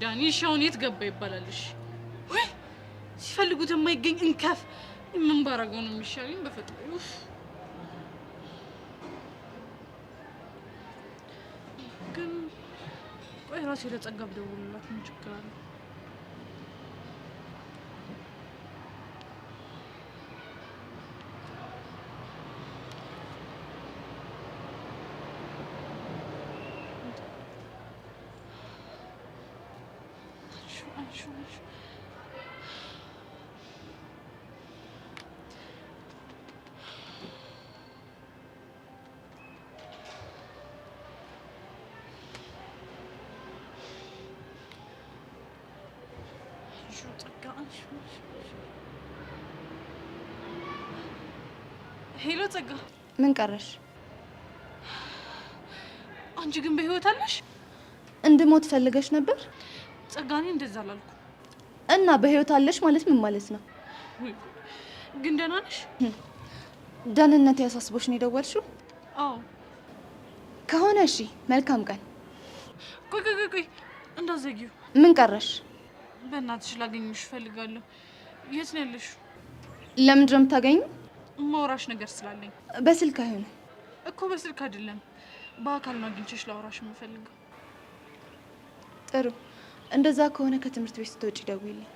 ዳኒ ሻውን የት ገባ ይባላልሽ? ወይ ሲፈልጉት የማይገኝ እንከፍ ምን ባረገው ነው የሚሻለኝ? በፈጣሪ ግን ቆይ ራሴ ለጸጋብ ደውልላት ምን ችግር አለ? ሄሎ ጸጋ፣ ምን ቀረሽ? አንቺ ግን በህይወት አለሽ? እንድሞት ፈልገሽ ነበር? ጸጋኔ እንደዛ አላልኩ። እና በህይወት አለሽ ማለት ምን ማለት ነው? ግን ደህና ነሽ? ደህንነት ያሳስቦሽ ነው የደወልሽው? አዎ። ከሆነ እሺ፣ መልካም ቀን። ቆይ እንዳትዘጊው። ምን ቀረሽ? በእናትሽ ላገኝሽ እፈልጋለሁ። የት ነው ያለሽው? ለምንድን ነው የምታገኙ? ማውራሽ ነገር ስላለኝ። በስልክ አይሆንም እኮ። በስልክ አይደለም በአካል ነው አግኝቼሽ ላውራሽ የምፈልገው። ጥሩ፣ እንደዛ ከሆነ ከትምህርት ቤት ስትወጪ ደውይልኝ።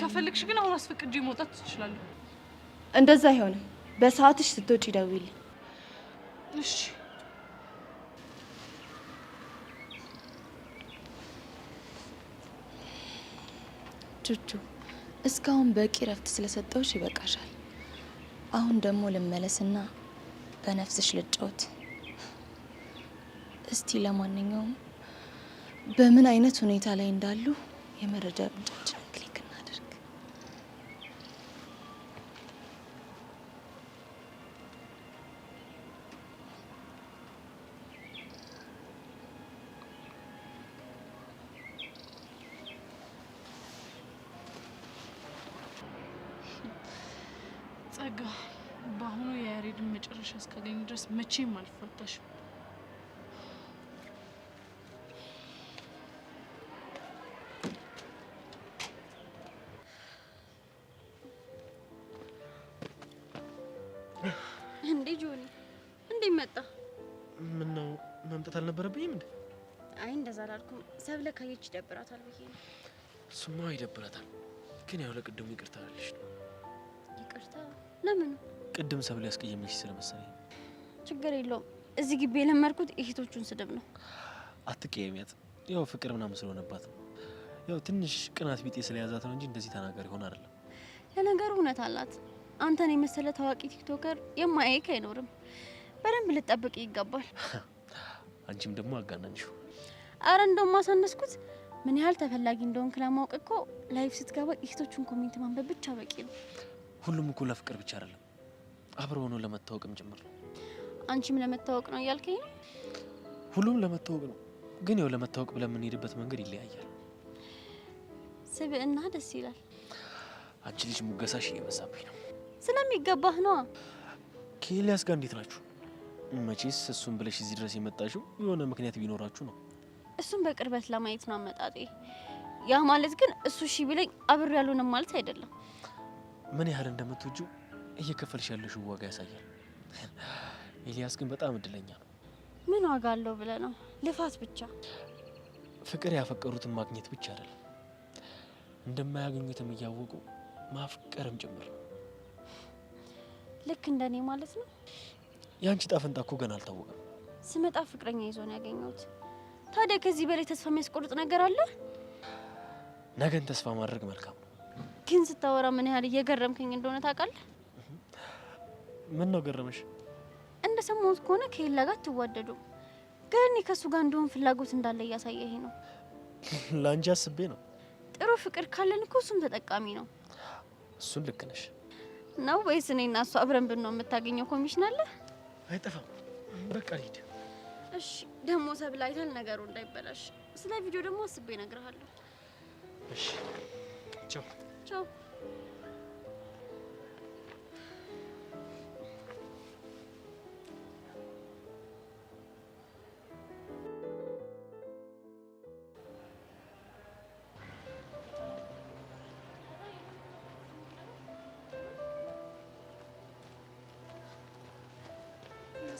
ከፈለግሽ ግን አሁን አስፈቅጄ መውጣት ትችላለሁ። እንደዛ አይሆንም፣ በሰዓትሽ ስትወጪ ደውይልኝ። እሺ። ቹቹ፣ እስካሁን በቂ ረፍት ስለሰጠውሽ ይበቃሻል። አሁን ደግሞ ልመለስና በነፍስሽ ልጫወት። እስቲ ለማንኛውም በምን አይነት ሁኔታ ላይ እንዳሉ የመረጃ ምንጫችንን ክሊክ እናድርግ። ጸጋ፣ በአሁኑ የያሬድን መጨረሻ እስካገኝ ድረስ መቼም አልፈታሽም። እንዴ ጆኒ፣ እንዴ መጣ? ምን ነው መምጣት አልነበረብኝም እንዴ? አይ እንደዛ አላልኩም። ሰብለ ካየች ይደብራታል ብዬ ነው። እሱማ ይደብራታል፣ ግን ያው ለቅድሙ ይቅርታ አለሽ ነው። ይቅርታ? ለምን? ቅድም ሰብለ ያስቀየመሽ ስለመሰለኝ። ችግር የለውም። እዚህ ግቢ የለመድኩት እህቶቹን ስድብ ነው። አትቀየሚያት፣ ያው ፍቅር ምናምን ስለሆነባት ነው። ያው ትንሽ ቅናት ቢጤ ስለያዛት ነው እንጂ እንደዚህ ተናጋሪ ሆነ አይደለም። ለነገሩ እውነት አላት። አንተን የመሰለ ታዋቂ ቲክቶከር የማያይክ አይኖርም። በደንብ ልጠብቅ ይገባል። አንቺም ደግሞ አጋናንሽው። አረ እንደውም ማሳነስኩት። ምን ያህል ተፈላጊ እንደሆንክ ለማወቅ እኮ ላይቭ ስትገባ እህቶቹን ኮሜንት ማንበብ ብቻ በቂ ነው። ሁሉም እኮ ለፍቅር ብቻ አይደለም፣ አብረው ሆኖ ለመታወቅም ጭምር ነው። አንቺም ለመታወቅ ነው እያልከኝ ነው? ሁሉም ለመታወቅ ነው፣ ግን ያው ለመታወቅ ብለን የምንሄድበት መንገድ ይለያያል። ስብዕና ደስ ይላል። አንቺ ልጅ ሙገሳሽ እየበዛብኝ ነው። ስለሚገባህ ነው። ከኤልያስ ጋር እንዴት ናችሁ? መቼስ እሱን ብለሽ እዚህ ድረስ የመጣሽው የሆነ ምክንያት ቢኖራችሁ ነው። እሱን በቅርበት ለማየት ነው አመጣጤ። ያ ማለት ግን እሱ እሺ ቢለኝ አብሬ ያልሆነም ማለት አይደለም። ምን ያህል እንደምትወጂው እየከፈልሽ ያለሽው ዋጋ ያሳያል። ኤልያስ ግን በጣም እድለኛ ነው። ምን ዋጋ አለው ብለህ ነው? ልፋት ብቻ። ፍቅር ያፈቀሩትን ማግኘት ብቻ አይደለም፣ እንደማያገኙትም እያወቁ ማፍቀርም ጭምር ነው። ልክ እንደኔ ማለት ነው። ያንቺ ጣፈንታ እኮ ገና አልታወቀም። ስመጣ ፍቅረኛ ይዞ ነው ያገኘሁት። ታዲያ ከዚህ በላይ ተስፋ የሚያስቆርጥ ነገር አለ? ነገን ተስፋ ማድረግ መልካም ነው። ግን ስታወራ ምን ያህል እየገረምከኝ እንደሆነ ታውቃለህ? ምን ነው ገረመሽ? እንደ ሰማሁት ከሆነ ከሌላ ጋር ትዋደዱ፣ ግን እኔ ከሱ ጋር እንደሆን ፍላጎት እንዳለ እያሳየኝ ነው። ላንቺ አስቤ ነው። ጥሩ ፍቅር ካለን እኮ እሱም ተጠቃሚ ነው። እሱን ልክ ነሽ። ነው ወይስ እኔና እሱ አብረን ብንሆን የምታገኘው ኮሚሽን አለ? አይጠፋም። በቃ ሂድ። እሺ ደግሞ ሰብለ አይተል ነገሩ እንዳይበላሽ። ስለ ቪዲዮ ደግሞ አስቤ እነግርሃለሁ። እሺ ቻው ቻው።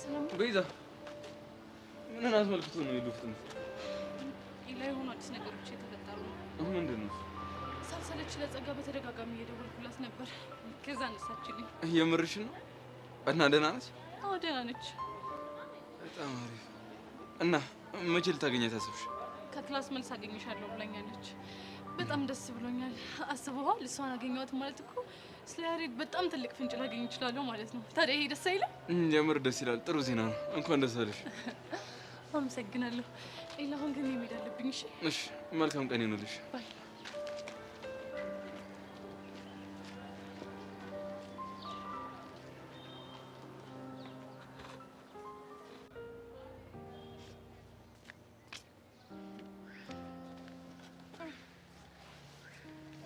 ሰላም ቤዛ ምን አስመልክቶ ነው የሉፍት? ኢላ የሆኑ አዲስ ነገሮች የተፈጠሩ ነው። ምንድን ነው? ሳልሰለች ለጸጋ በተደጋጋሚ እየደወልኩላት ነበር። ከዛ አነሳችልኝ። የምርሽ ነው? እና ደህና ነች? አዎ ደህና ነች። በጣም አሪፍ። እና መቼ ልታገኛት አሰብሽ? ከክላስ መልስ አገኘሻለሁ ብላኛለች። በጣም ደስ ብሎኛል። አስበዋል? እሷን አገኘኋት ማለት እኮ ስለ ያሬድ በጣም ትልቅ ፍንጭ ላገኝ እችላለሁ ማለት ነው። ታዲያ ይሄ ደስ አይልም? የምር ደስ ይላል። ጥሩ ዜና ነው። እንኳን ደስ አለሽ። አመሰግናለሁ። ኢላ አሁን ግን መሄድ አለብኝ። እሺ እሺ፣ መልካም ቀን ይሁንልሽ። ባይ።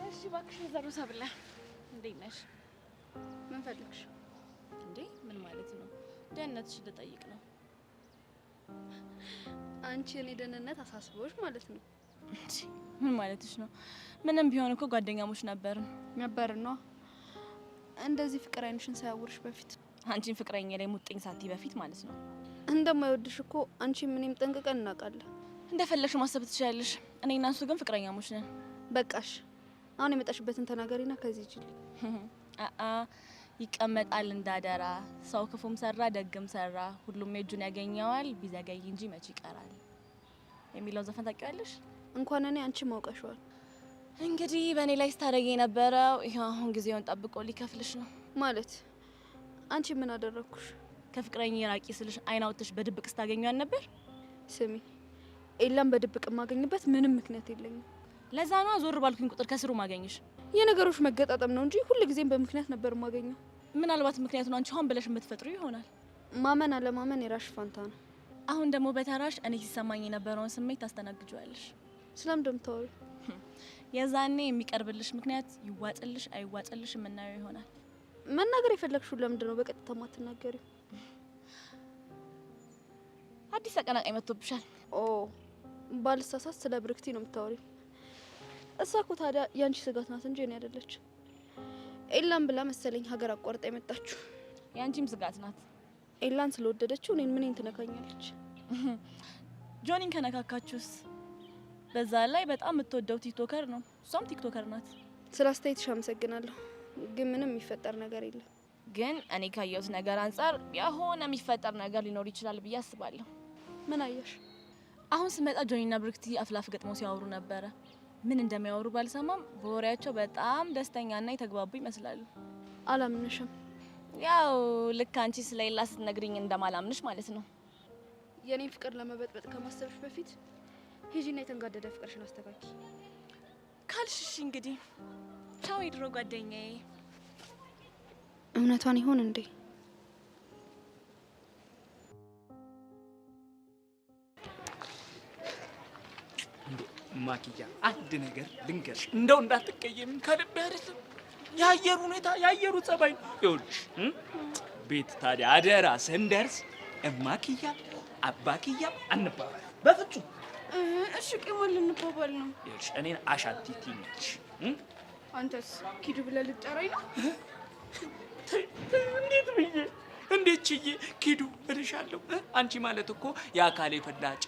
እሺ እባክሽ ዘሩ ሰብለ እንዴት ነሽ? ምን ፈልግሽ እንዴ? ምን ማለት ነው? ደህንነትሽ ልጠይቅ ነው። አንቺ የኔ ደህንነት አሳስቦሽ ማለት ነው? ምን ማለትሽ ነው? ምንም ቢሆን እኮ ጓደኛሞች ነበርን ነው። እንደዚህ ፍቅር አይንሽን ሳያውርሽ በፊት አንቺን ፍቅረኛ ላይ ሙጥኝ ሳቲ በፊት ማለት ነው። እንደማይወድሽ እኮ አንቺ ምንም ጠንቅቀን እናውቃለን። እንደፈለግሽ ማሰብ ትችላለሽ። እኔ እና እሱ ግን ፍቅረኛሞች ነን። በቃሽ። አሁን የመጣሽበትን ተናገሪና ከዚህ ጅል ይቀመጣል እንዳደራ። ሰው ክፉም ሰራ ደግም ሰራ ሁሉም የእጁን ያገኘዋል ቢዘገይ እንጂ መች ይቀራል የሚለው ዘፈን ታውቂዋለሽ? እንኳን እኔ አንቺ ማውቀሽዋል። እንግዲህ በእኔ ላይ ስታደርጊ የነበረው ይሄው አሁን ጊዜውን ጠብቆ ሊከፍልሽ ነው ማለት። አንቺ ምን አደረኩሽ? ከፍቅረኛ ራቂ ስልሽ አይን አውጥተሽ በድብቅ ስታገኙን ነበር። ስሚ ኤላም በድብቅ ማገኝበት ምንም ምክንያት የለኝም። ለዛ ነው ዞር ባልኩኝ ቁጥር ከስሩ ማገኝሽ። የነገሮች መገጣጠም ነው እንጂ ሁሉ ጊዜም በምክንያት ነበር ማገኘው። ምናልባት ምክንያቱን አንቺ ሆን ብለሽ የምትፈጥሩ ይሆናል። ማመን አለማመን የራሽ ፋንታ ነው። አሁን ደግሞ በተራሽ እኔ ሲሰማኝ የነበረውን ስሜት ታስተናግጂዋለሽ። ስለምን እንደምታወሪ? የዛኔ የሚቀርብልሽ ምክንያት ይዋጥልሽ አይዋጥልሽ የምናየው ይሆናል። መናገር የፈለግሽው ለምንድን ነው በቀጥታ ማትናገሪው? አዲስ ተቀናቃይ መጥቶብሻል። ኦ ባልሳሳት ስለ ብርክቲ ነው የምታወሪው? እሷ እኮ ታዲያ ያንቺ ስጋት ናት እንጂ እኔ አይደለች። ኤላን ብላ መሰለኝ ሀገር አቋርጣ የመጣችሁ። ያንቺም ስጋት ናት። ኤላን ስለወደደችው እኔን ምንን ትነካኛለች? ጆኒን ከነካካችሁስ? በዛ ላይ በጣም የምትወደው ቲክቶከር ነው። እሷም ቲክቶከር ናት። ስለ አስተያየትሽ አመሰግናለሁ፣ ግን ምንም የሚፈጠር ነገር የለም። ግን እኔ ካየሁት ነገር አንጻር የሆነ የሚፈጠር ነገር ሊኖር ይችላል ብዬ አስባለሁ። ምን አየሽ? አሁን ስመጣ ጆኒና ብርክቲ አፍላፍ ገጥመው ሲያወሩ ነበረ። ምን እንደሚያወሩ ባልሰማም በወሬያቸው በጣም ደስተኛና የተግባቡ ይመስላሉ። አላምንሽም። ያው ልክ አንቺ ስለሌላ ስትነግሪኝ እንደማላምንሽ ማለት ነው። የኔን ፍቅር ለመበጥበጥ ከማሰብሽ በፊት ሂጂና የተንጋደደ ፍቅርሽን አስተካኪ ካልሽሽ። እንግዲህ ቻው የድሮ ጓደኛዬ። እውነቷን ይሆን እንዴ? ማኪያ አንድ ነገር ልንገርሽ፣ እንደው እንዳትቀየም ከልብ አይደለም። የአየሩ ሁኔታ የአየሩ ጸባይ ይኸውልሽ። ቤት ታዲያ አደራ ስንደርስ እማኪያ አባኪያ አንባባል በፍጹም። እሺ ቂሙን ልንባባል ነው። ይኸውልሽ እኔን አሻቲቲ ነች። አንተስ ኪዱ ብለህ ልትጠራኝ ነው? እንዴት ብዬ እንዴት ችዬ ኪዱ እልሻለሁ? አንቺ ማለት እኮ የአካሌ ፈላጭ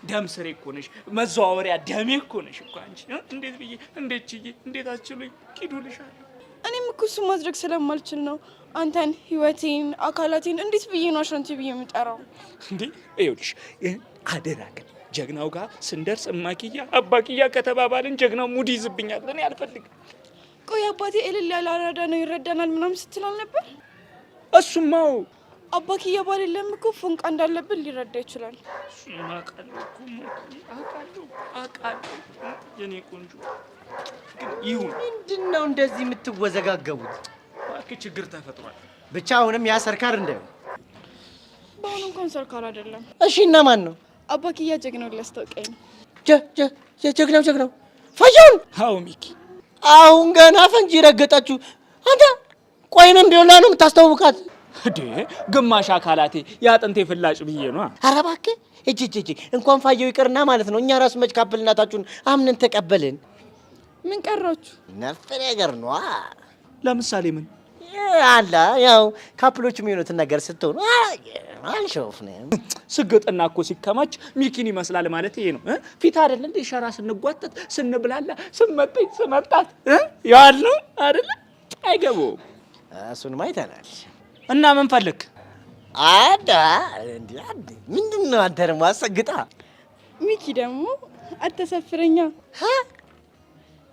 ደም ስሬ እኮ ነሽ፣ መዘዋወሪያ ደሜ እኮ ነሽ እኮ አንቺ። እንዴት ብዬ እንዴት ችዬ እንዴት አስችሎኝ ኪዱ እልሻለሁ? እኔም እኮ እሱ ማድረግ ስለማልችል ነው አንተን ህይወቴን አካላቴን እንዴት ብዬ ነው አሻንቲ ብዬ የምጠራው? እንዴ ይኸውልሽ አደራ ግን ጀግናው ጋር ስንደርስ እማኪያ አባኪያ ከተባባልን ጀግናው ሙድ ይዝብኛል። እኔ አልፈልግም። ቆይ አባቴ እልል ያለ አራዳ ነው ይረዳናል ምናምን ስትል አልነበር? እሱማው አባኪያ ባልለም እኮ ፎንቃ እንዳለብን ሊረዳ ይችላል። አውቃለሁ የኔ ቆንጆ። ግን ይሁን። ምንድነው እንደዚህ የምትወዘጋገቡት? እባክህ ችግር ተፈጥሯል። ብቻ አሁንም ያ ሰርካር እንደው በአሁኑ እንኳን ሰርካር አይደለም። እሺ እና ማን ነው? አባኪያ ጀግናው ሊያስታውቀኝ። ጀግናው ፈጆን። አዎ ሚኪ፣ አሁን ገና ፈንጂ ረገጣችሁ። አንተ ቆይ ምን ቢሆን ነው የምታስተዋውቃት? እንዴ ግማሽ አካላቴ ያጥንቴ ፍላጭ ብዬ ነው። ኧረ እባክህ እጂ እንኳን ፋየው ይቅርና ማለት ነው እኛ ራሱ መች ካፕልናታችሁን አምነን ተቀበልን። ምን ቀራችሁ? ነፍ ነገር ነው። ለምሳሌ ምን? አላ ያው ካፕሎች የሚሆኑትን ነገር ስትሆኑ አልሾፍ ነው። ስግጥና እኮ ሲከማች ሚኪን ይመስላል ማለት ይሄ ነው። ፊት አይደል እንዴ ሸራ ስንጓተት ስንብላላ ስመጠኝ ስመጣት ያል ነው አይደል? አይገባውም። እሱንም አይተናል። እና ምን ፈልክ? አዳ እንዴ ምንድነው አንተ ደግሞ አሰግጣ? ሚኪ ደግሞ አተሰፍረኛ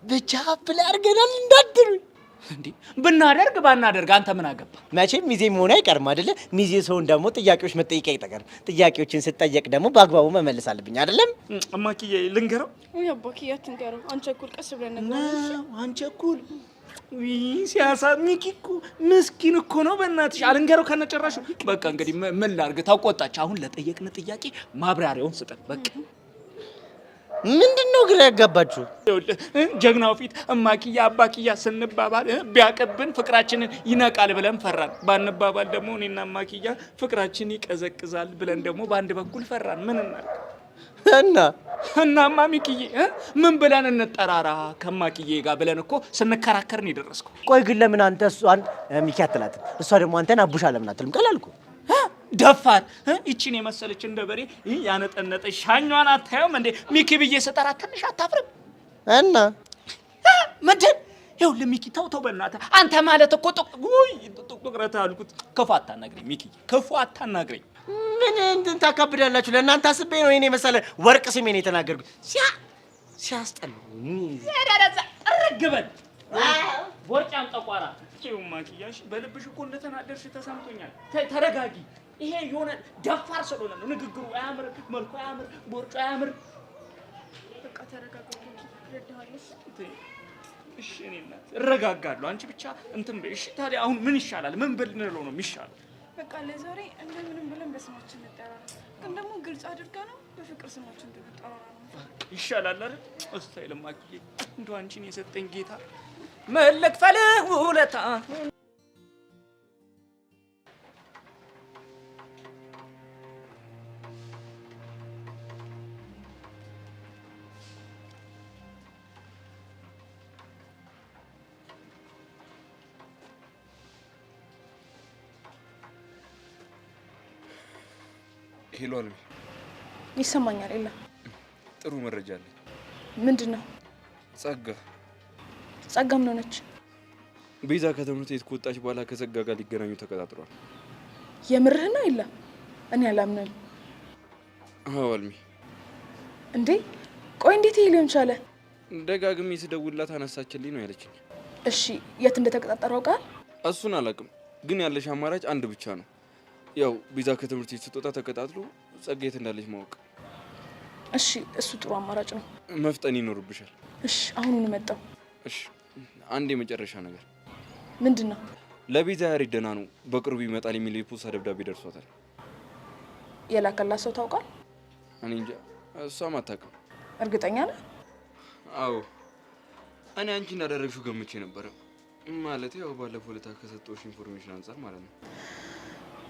ብቻ ብላ አድርገናል እንዳትሉኝ። እንዴ ብናደርግ ባናደርግ አንተ ምን አገባ? መቼም ሚዜ መሆኑ አይቀርም አይደለ? ሚዜ ሰውን ደግሞ ጥያቄዎች መጠየቅ አይጠቀርም። ጥያቄዎችን ስጠየቅ ደግሞ በአግባቡ መመለስ አለብኝ አይደለም? እማክዬ ልንገረው? ወይ አባክዬ አትንገረው። አንቸኩል ቀስ ብለን እንገናኝ። አንቸኩል ሲያሳ ሚኪ እኮ ምስኪን እኮ ነው። በእናትሽ አልንገረው ከነጨራሹ። በቃ እንግዲህ ምን ላድርግ? ተቆጣች። አሁን ለጠየቅን ጥያቄ ማብራሪያውን ስጠን በቃ። ምንድነው ግራ ያጋባችሁ? ጀግናው ፊት እማክያ አባክያ ስንባባል ቢያቀብን ፍቅራችንን ይነቃል ብለን ፈራን። ባንባባል ደግሞ እኔና እማክያ ፍቅራችን ይቀዘቅዛል ብለን ደግሞ በአንድ በኩል ፈራን። ምን እናድርግ? እናማ ሚኪዬ ምን ብለን እንጠራራ ከማክዬ ጋር ብለን እኮ ስንከራከርን የደረስኩ። ቆይ ግን ለምን አንተ እሷን ሚኪ አትላትም? እሷ ደግሞ አንተን አቡሻ ለምን አትልም? ቀላልኩ ደፋር ይቺን የመሰለች እንደ በሬ ያነጠነጠ ሻኛዋን አታየውም እንዴ? ሚኪ ብዬ ስጠራ ትንሽ አታፍርም? እና ምንድን ይኸውልህ ሚኪ ተው በእናትህ አንተ ማለት እኮ ጥቁረት አልኩት። ክፉ አታናግረኝ ሚኪ፣ ክፉ አታናግረኝ። ምን እንትን ታካብዳላችሁ? ለእናንተ አስቤ ነው ይሄን የመሰለ ወርቅ ስሜን የተናገርኩት። ሲያስጠሉ ያዳዳዛ አረግበን ቦርጫም ጠቋራ ማኪያሽ በልብሽ እኮ እንደተናደርሽ ተሰምቶኛል። ተረጋጊ። ይሄ የሆነ ደፋር ስለሆነ ነው። ንግግሩ አያምር፣ መልኩ አያምር፣ ቦርጫ አያምር። በቃ ተረጋጋ። ረዳሃለሽ። እሺ እኔ እናት እረጋጋለሁ። አንቺ ብቻ እንትን በይ እሺ። ታዲያ አሁን ምን ይሻላል? ምን ብንለው ነው የሚሻለው? በቃ ለዛሬ እንደምንም ብለን በስማችን እንጠራራ፣ ግን ደግሞ ግልጽ አድርጋ ነው በፍቅር ስማችን እንድንጠራራ ነው ይሻላል አይደል? እስታይ ለማኪዬ እንደው አንቺን የሰጠኝ ጌታ መልክ ፈልህ ውለታ ሄሎ አልሚ፣ ይሰማኛል። የለ ጥሩ መረጃ አለኝ። ምንድን ነው? ጸጋ ምን ሆነች? ቤዛ ከትምህርት ቤት ከወጣች በኋላ ከጸጋ ጋር ሊገናኙ ተቀጣጥሯል። የምርህ ነው? የለ እኔ አላምንም። አዎ አልሚ። እንዴ ቆይ እንዴት ይሄ ሊሆን ቻለ? ደጋግሜ ስደውልላት አነሳችልኝ ነው ያለችኝ። እሺ የት እንደተቀጣጠሩ አውቃል? እሱን አላውቅም፣ ግን ያለሽ አማራጭ አንድ ብቻ ነው። ያው ቤዛ ከትምህርት ቤት ስትወጣ ተቀጣጥሎ ጸጋ የት እንዳለች ማወቅ። እሺ እሱ ጥሩ አማራጭ ነው። መፍጠን ይኖርብሻል። እሺ አሁኑን መጣው። እሺ አንድ የመጨረሻ ነገር። ምንድን ነው? ለቤዛ ያሬድ ደህና ነው፣ በቅርቡ ይመጣል የሚል የፖስታ ደብዳቤ ደርሷታል። የላከላት ሰው ታውቃል? እኔ እንጃ፣ እሷም አታውቅም። እርግጠኛ ነህ? አዎ እኔ አንቺ እንዳደረግሽው ገምቼ ነበረ። ማለት ያው ባለፈው ዕለት ከሰጠሁሽ ኢንፎርሜሽን አንጻር ማለት ነው።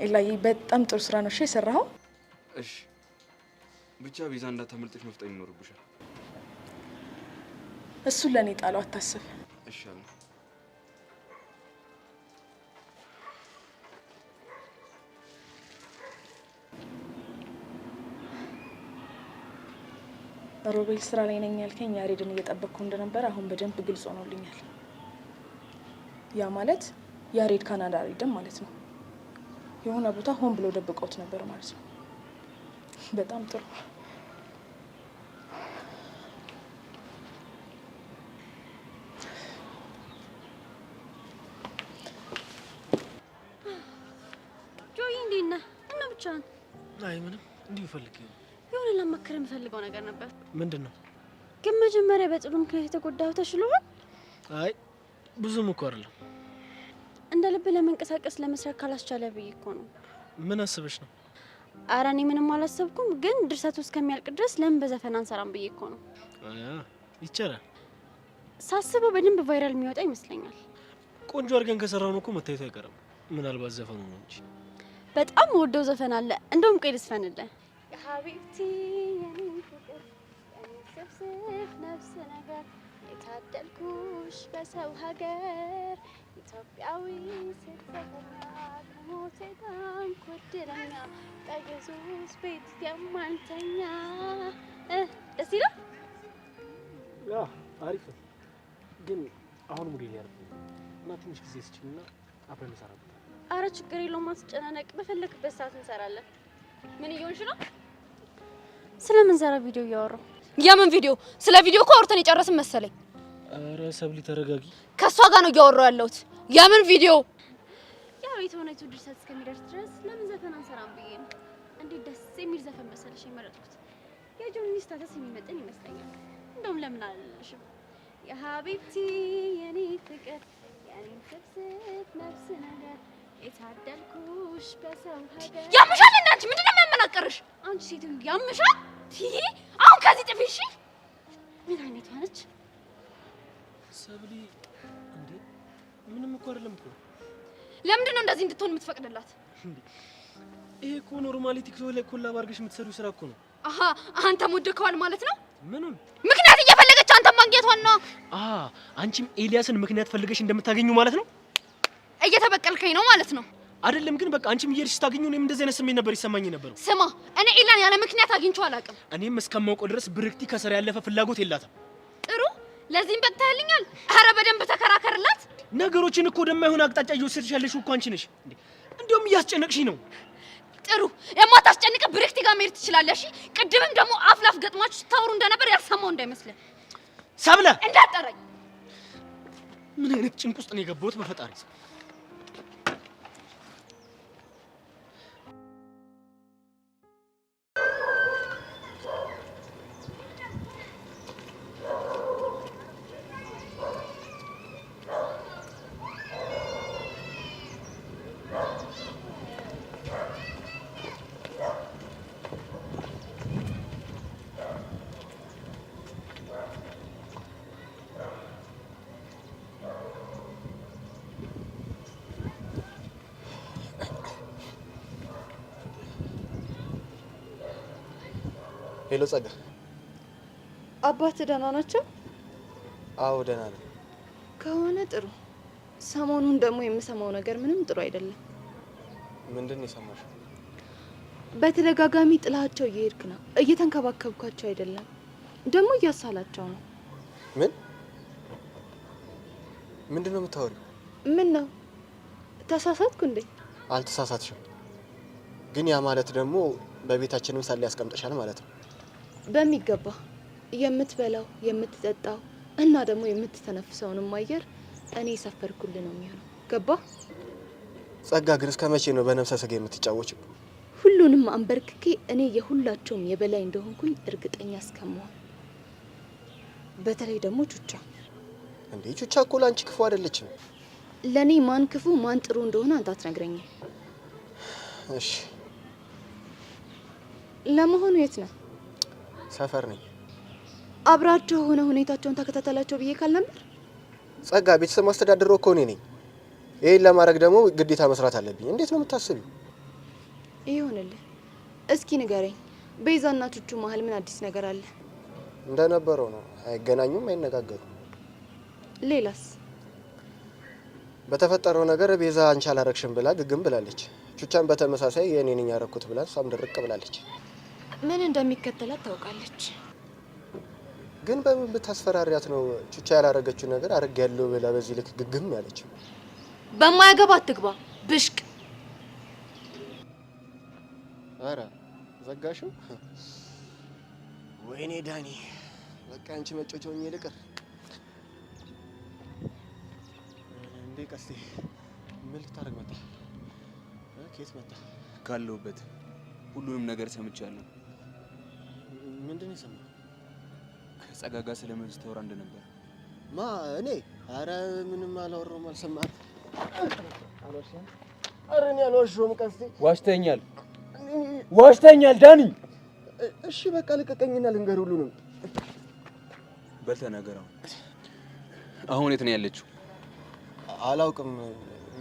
ኤላዬ በጣም ጥሩ ስራ ነው። እሺ የሰራኸው። እሺ ብቻ ቤዛ እንዳታመልጥሽ መፍጠን ይኖርብሻል። እሱን ለእኔ ጣለው፣ አታስብ። እሺ አለ። ሮቤል ስራ ላይ ነኝ ያልከኝ ያሬድን እየጠበቅኩ እንደነበር አሁን በደንብ ግልጽ ሆኖልኛል። ያ ማለት ያሬድ ካናዳ አልሄደም ማለት ነው። የሆነ ቦታ ሆን ብሎ ደብቀውት ነበር ማለት ነው። በጣም ጥሩ። ጆይ እንዴት ነህ? እና ብቻህን? አይ ምንም፣ እንዲሁ ፈልጌ ነው። የሆነ ላማክርህ የምፈልገው ነገር ነበር። ምንድን ነው? ግን መጀመሪያ በጥሩ ምክንያት የተጎዳኸው ተሽሎሃል? አይ ብዙም እኮ አይደለም። እንደ ልብ ለመንቀሳቀስ ለመስራት ካላስቻለ ብዬ እኮ ነው። ምን አስበሽ ነው? ኧረ እኔ ምንም አላሰብኩም፣ ግን ድርሰቱ እስከሚያልቅ ድረስ ለምን በዘፈን አንሰራም ብዬ እኮ ነው። ይቻላል። ሳስበው በደንብ ቫይራል የሚወጣ ይመስለኛል። ቆንጆ አድርገን ከሰራውን እኮ መታየቱ አይቀርም። ምናልባት ዘፈኑ ነው እንጂ። በጣም ወደው ዘፈን አለ። እንደውም ቆይ ልስፈንልህ። የሀቢብቲ የኔ ፍቅር ሰብስብ ነፍስ ነፍስ ነገር የታደልኩሽ በሰው ሀገር ኢትዮጵያዊ ስትዘፈኛ ከሞቴ ጋንኩ እድለኛ በኢየሱስ ቤት የማንተኛ ደስ ይላል። አሪፍ ነው ግን አሁን ሙሉ ያርፍ እና ትንሽ ጊዜ ስጭኝና አብረን እንሰራለን። አረ ችግር የለውም አትጨናነቅ፣ በፈለክበት ሰዓት እንሰራለን። ምን እየሆንሽ ነው? ስለምን ዘራ ቪዲዮ እያወራሁ? የምን ቪዲዮ? ስለ ቪዲዮ እኮ አውርተን የጨረስን መሰለኝ። አረ ሰብሊ ተረጋጊ። ከሷ ጋር ነው እያወራሁ ያለሁት። የምን ቪዲዮ? ያው የተወነችው ድርሰት እስከሚደርስ ድረስ ለምን ዘፈን አንሰራም ብዬ ነው። እንዴት ደስ የሚል ዘፈን መሰለሽ የመረጥኩት። የጆኒ ስታተስ የሚመጥን ይመስለኛል። እንደውም ለምን አልልሽም? የሀቢብቲ የኔ ፍቅር የኔ ፍቅር ነፍስ ነገር የታደልኩሽ በሰው ሀገር። ያምሻል እናንቺ ምንድነው የሚያመናቀርሽ? አንቺ ሴት ያምሻል። አሁን ከዚህ ጥፊ እሺ። ምን አይነት ሆነች ሰብሊ? እንዴ ምንም እኮ አይደለም እኮ። ለምንድን ነው እንደዚህ እንድትሆን የምትፈቅድላት? ይሄ እኮ ኖርማሊ ቲክቶክ ላይ ኮላብ አድርገሽ የምትሰሪው ስራ እኮ ነው። አሃ አንተ ሞደከዋል ማለት ነው? ምኑን? ምክንያት እየፈለገች አንተ ማግኘቷን ነው። አንቺም ኤልያስን ምክንያት ፈልገሽ እንደምታገኙ ማለት ነው። እየተበቀልከኝ ነው ማለት ነው። አይደለም ግን በቃ አንቺም እየሄድሽ ስታገኙ እኔም እንደዚህ አይነት ስሜት ነበር ይሰማኝ ነበር። ስማ እኔ ኤላን ያለ ምክንያት አግኝቼው አላውቅም። እኔም እስከማውቀው ድረስ ብርክቲ ከስራ ያለፈ ፍላጎት የላትም። ጥሩ ለዚህም በቅታልኛል። ኧረ በደንብ ተከራከርላት። ነገሮችን እኮ ወደማይሆን አቅጣጫ እየወሰድሽ ያለሽው እኮ አንቺ ነሽ። እንዴውም እያስጨነቅሽኝ ነው። ጥሩ የማታስጨንቅ ብርክቲ ጋር መሄድ ትችላለሽ። ቅድምም ደግሞ አፍላፍ ገጥማችሁ ስታወሩ እንደነበር ያልሰማው እንዳይመስልህ። ሰብለ እንዳጠራኝ። ምን አይነት ጭንቅ ውስጥ ነው የገባሁት በፈጣሪ። ሄሎ ጸጋ። አባት ደህና ናቸው? አዎ ደህና ነው። ከሆነ ጥሩ። ሰሞኑን ደግሞ የምሰማው ነገር ምንም ጥሩ አይደለም። ምንድን ነው የሰማሽው? በተደጋጋሚ ጥላቸው እየሄድክ ነው። እየተንከባከብኳቸው አይደለም፣ ደግሞ እያሳላቸው ነው። ምንድን ነው የምታወሪው? ምን ነው ተሳሳትኩ እንዴ? አልተሳሳትሽም፣ ግን ያ ማለት ደግሞ በቤታችንም ሳለ ያስቀምጠሻል ማለት ነው። በሚገባ የምትበላው የምትጠጣው እና ደግሞ የምትተነፍሰውንም አየር እኔ ሰፈርኩልህ ነው የሚሆነው። ገባ? ጸጋ ግን እስከ መቼ ነው በነፍሰ ስጋ የምትጫወችው? ሁሉንም አንበርክኬ እኔ የሁላቸውም የበላይ እንደሆንኩኝ እርግጠኛ እስከመሆን። በተለይ ደግሞ ቹቻ። እንዴ ቹቻ እኮ ላንቺ ክፉ አይደለችም። ለኔ ማን ክፉ ማን ጥሩ እንደሆነ አንተ አትነግረኝም። እሺ ለመሆኑ የት ነው? ሰፈር ነኝ። አብራቸው ሆነ ሁኔታቸውን ተከታተላቸው ብዬ ካል ነበር። ጸጋ ቤተሰብ ማስተዳደረው እኮ እኔ ነኝ። ይሄን ለማድረግ ደግሞ ግዴታ መስራት አለብኝ። እንዴት ነው የምታስቢው? ይሁንልህ። እስኪ ንገረኝ፣ ቤዛና ቹቹ መሀል ምን አዲስ ነገር አለ? እንደነበረው ነው። አይገናኙም፣ አይነጋገሩም። ሌላስ? በተፈጠረው ነገር ቤዛ አንቺ አላረክሽም ብላ ግግም ብላለች። ቹቻን በተመሳሳይ የኔ ነኝ ያረኩት ብላ እሷም ድርቅ ብላለች። ምን እንደሚከተላት ታውቃለች። ግን በምን ብታስፈራሪያት ነው ቹቻ ያላረገችው ነገር አረግ ያለው ብላ በዚህ ልክ ግግም ያለችው? በማያገባ አትግባ ብሽቅ። አረ ዘጋሽው? ወይኔ ዳኒ፣ በቃ አንቺ መጮጮኝ ልቅር እንዴ? ቀስቴ ምን ልታረግ መጣ? ከየት መጣ? ካለሁበት ሁሉንም ነገር ሰምቻለሁ። ምንድን ነው የሰማው? ከጸጋ ጋር ስለመልስ ተወራ እንደነበር። ማ እኔ? አረ ምንም አላወራሁም፣ አልሰማህም? አረ እኔ አልዋሸሁም ቀስቴ። ዋሽተኛል ዳኒ። እሺ በቃ ልቀቀኝና ልንገር ሁሉንም። በል ተናገር። አሁን የት ነው ያለችው? አላውቅም፣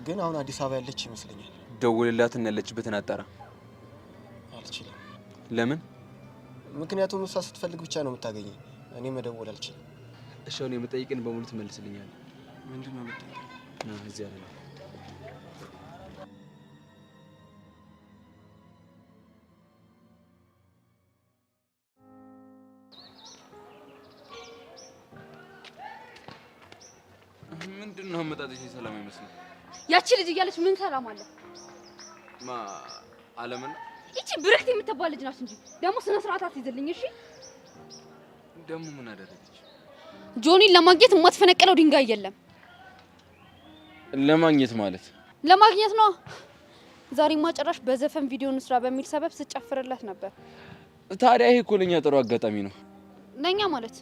ግን አሁን አዲስ አበባ ያለች ይመስለኛል። ደውልላትና ያለችበትን አጣራ። አልችልም። ለምን? ምክንያቱም እሷ ስትፈልግ ብቻ ነው የምታገኘኝ። እኔ መደወል አልችልም። እሺ አሁን የምጠይቅን በሙሉ ትመልስልኛለህ? ምንድን ነው የምትጠይቀው? ና እዚህ አለ። ምንድን ነው አመጣጥሽ ሰላም አይመስልም? ያቺ ልጅ እያለች ምን ሰላም አለ? ማ አለምን? ይቺ ብርክት የምትባል ልጅ ናት እንጂ ደግሞ ስነ ስርዓት አትይዝልኝ። እሺ ደግሞ ምን አደረገች? ጆኒን ለማግኘት የማትፈነቀለው ድንጋይ የለም። ለማግኘት ማለት ለማግኘት ነው። ዛሬማ ጭራሽ በዘፈን ቪዲዮ እንስራ በሚል ሰበብ ስጨፍርላት ነበር። ታዲያ ይሄ እኮ ለኛ ጥሩ አጋጣሚ ነው። ለኛ ማለት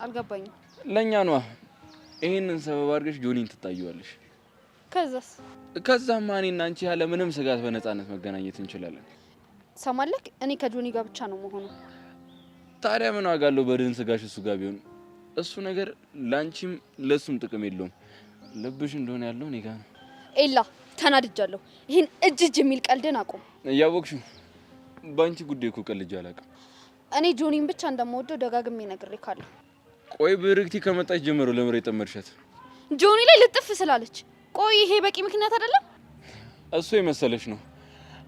አልገባኝም። ለኛ ነው። ይሄንን ሰበብ አድርገሽ ጆኒን ትታዩዋለሽ። ከዛማ እኔና አንቺ ያለ ምንም ስጋት በነፃነት መገናኘት እንችላለን። ሰማለክ፣ እኔ ከጆኒ ጋር ብቻ ነው መሆኑ። ታዲያ ምን ዋጋ አለው በድን ስጋሽ እሱ ጋር ቢሆን? እሱ ነገር ላንቺም ለሱም ጥቅም የለውም። ልብሽ እንደሆነ ያለው እኔ ጋር ነው። ኤላ ተናድጃለሁ። ይሄን እጅ የሚል ቀልድን አቁም። እያወቅሽው ባንቺ ጉዳይ እኮ ቀልጅ አላውቅም። እኔ ጆኒን ብቻ እንደምወደው ደጋግሜ ነግሬካለሁ። ቆይ ብርክቲ ከመጣች ጀምሮ ለምሬ ጠመድሻት? ጆኒ ላይ ልጥፍ ስላለች። ቆይ ይሄ በቂ ምክንያት አይደለም? እሱ የመሰለሽ ነው።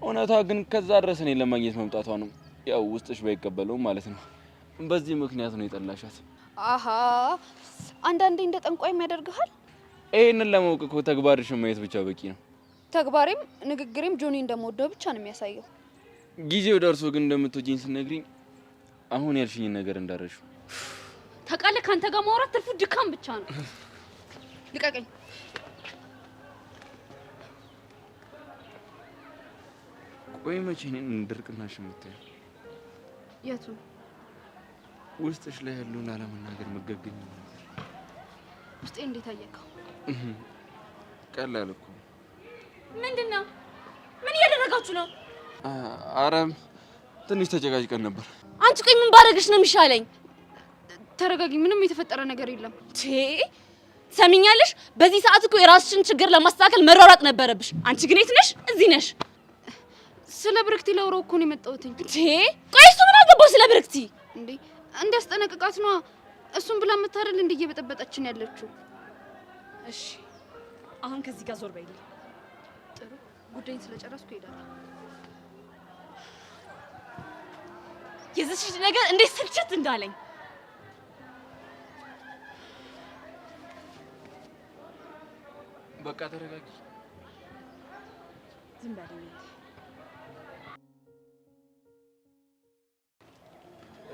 እውነታ ግን ከዛ ድረስ እኔን ለማግኘት መምጣቷ ነው። ያው ውስጥሽ ባይቀበለውም ማለት ነው። በዚህ ምክንያት ነው የጠላሻት። አሃ አንዳንዴ እንደ ጠንቋይም ያደርግሃል። ይሄንን ለማወቅ እኮ ተግባርሽን ማየት ብቻ በቂ ነው። ተግባሬም ንግግሬም ጆኒ እንደምወደው ብቻ ነው የሚያሳየው። ጊዜው ደርሶ ግን እንደምትወጂኝ ስነግሪኝ አሁን ያልሽኝን ነገር እንዳረሽው ታውቃለህ። ካንተ ጋር ማውራት ትርፉ ድካም ብቻ ነው። ልቀቀኝ። ቆይ መቼ ነን ድርቅናሽ የምታየው? የቱ ውስጥሽ ላይ ያለውን አለመናገር መገገኝ ነው። ውስጤ እንዴት አየከው? ቀላል እኮ። ምንድነው? ምን እያደረጋችሁ ነው? አረም ትንሽ ተጨቃጭቀን ነበር። አንቺ ቆይ ምን ባረግሽ ነው የሚሻለኝ? ተረጋጊ። ምንም የተፈጠረ ነገር የለም። ሰሚኛለሽ? በዚህ ሰዓት እኮ የራስሽን ችግር ለማስተካከል መሯሯጥ ነበረብሽ። አንቺ ግን የት ነሽ? እዚህ ነሽ። ስለ ብርክቲ ለውረው እኮ ነው የመጣሁት። ቆይ እሱ ምን አገባው ስለ ብርክቲ? እንዴ እንዲያስጠነቅቃት ነው። እሱን ብላ የምታረል እንደ እየበጠበጠችን ያለችው። እሺ አሁን ከዚህ ጋር ዞር በይልኝ። ጥሩ ጉዳይን ስለጨረስኩ እሄዳለሁ። የዚች ነገር እንዴት ስልችት እንዳለኝ። በቃ ተረጋጊ። ዝም በለኝ።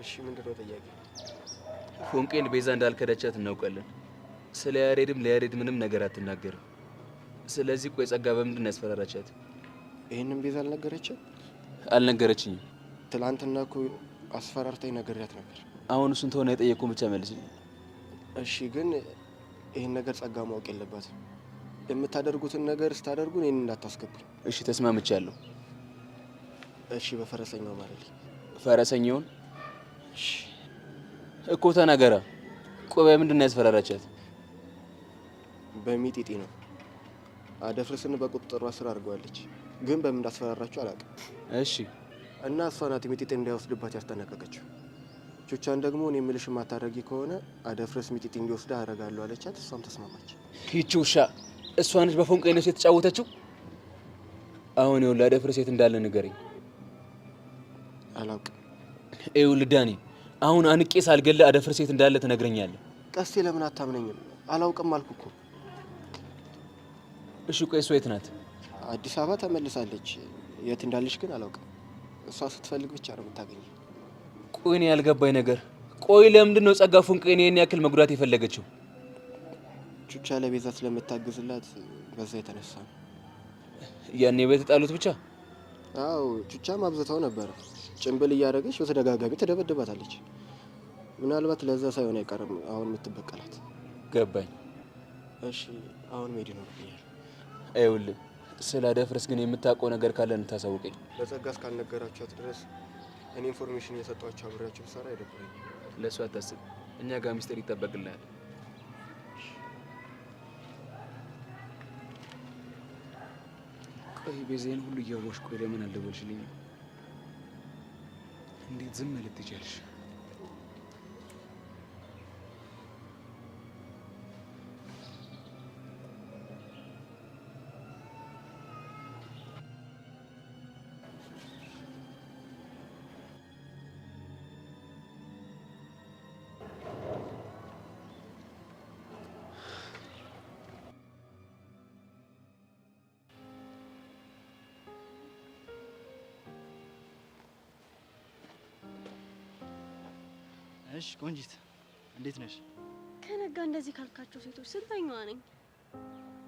እሺ ምንድነው ጥያቄ? ፎንቄን ቤዛ እንዳልከዳቻት እናውቃለን። ስለ ያሬድም ለያሬድ ምንም ነገር አትናገርም። ስለዚህ ቆይ ጸጋ በምንድን ያስፈራራቻት? ይሄንን ቤዛ አልነገረችም? አልነገረችኝም። ትላንትና እኮ አስፈራርታኝ ነገርያት ነበር። አሁን እሱን ተሆነ የጠየቁን ብቻ መልስልኝ። እሺ ግን ይሄን ነገር ጸጋ ማወቅ የለባትም። የምታደርጉትን ነገር ስታደርጉ እኔን እንዳታስገቡ። እሺ ተስማምቻለሁ። እሺ በፈረሰኛው ማለት ፈረሰኛውን እኮ ተናገራ። ቆይ በምንድን ነው ያስፈራራቻት? በሚጢጢ ነው። አደፍርስን በቁጥጥሯ ስር አድርገዋለች። ግን በምን እንዳስፈራራችሁ አላውቅም። እሺ እና እሷ ናት ሚጢጢ እንዳይወስድባት ያስጠነቀቀችው። ቹቻን ደግሞ እኔ የምልሽ ማታረጊ ከሆነ አደፍርስ ሚጢጢ እንዲወስዳ አደርጋለሁ አለቻት። እሷም ተስማማች። ይቺ ውሻ እሷ ነች በፎንቄ ነው የተጫወተችው። አሁን ይኸውልህ አደፍርስ የት እንዳለ ንገረኝ። አላውቅም። ይኸውልህ ዳኒ አሁን አንቄ ሳልገለ አደፍርስ የት እንዳለ ትነግረኛለህ። ቀስቴ ለምን አታምነኝም? አላውቅም አልኩ እኮ። እሺ ቆይ እሷ የት ናት? አዲስ አበባ ተመልሳለች። የት እንዳለች ግን አላውቅም። እሷ ስትፈልግ ብቻ ነው የምታገኘው። ቆይ እኔ ያልገባኝ ነገር፣ ቆይ ለምንድን ነው ጸጋ ፎንቄን ይሄን ያክል መጉዳት የፈለገችው? ቹቻ ለቤዛ ስለምታግዝላት በዛ የተነሳ ነው። ያኔ በተጣሉት ብቻ? አዎ ቹቻም አብዝተው ነበር። ጭንብል እያደረገች በተደጋጋሚ ትደበድባታለች። ምናልባት ለዛ ሳይሆን አይቀርም አሁን የምትበቀላት። ገባኝ። እሺ አሁን ሜዲ ነው ብያለሁ። ይኸውልህ ስለ አደፍርስ ግን የምታውቀው ነገር ካለ እንታሳውቀኝ። ለጸጋ እስካልነገራችኋት ድረስ እኔ ኢንፎርሜሽን እየሰጧቸው አብሬያቸው ብሰራ አይደብረኝም። ለእሱ አታስብ፣ እኛ ጋር ሚስጥር ይጠበቅልሃል። ቆይ ቤዛዬን ሁሉ እያወቅሽ ቆይ ለምን አልደወልሽልኝም? እንዴት ዝም ልትይ ቻልሽ? እሺ ቆንጂት እንዴት ነሽ? ከነጋ እንደዚህ ካልካቸው ሴቶች ስንተኛዋ ነኝ?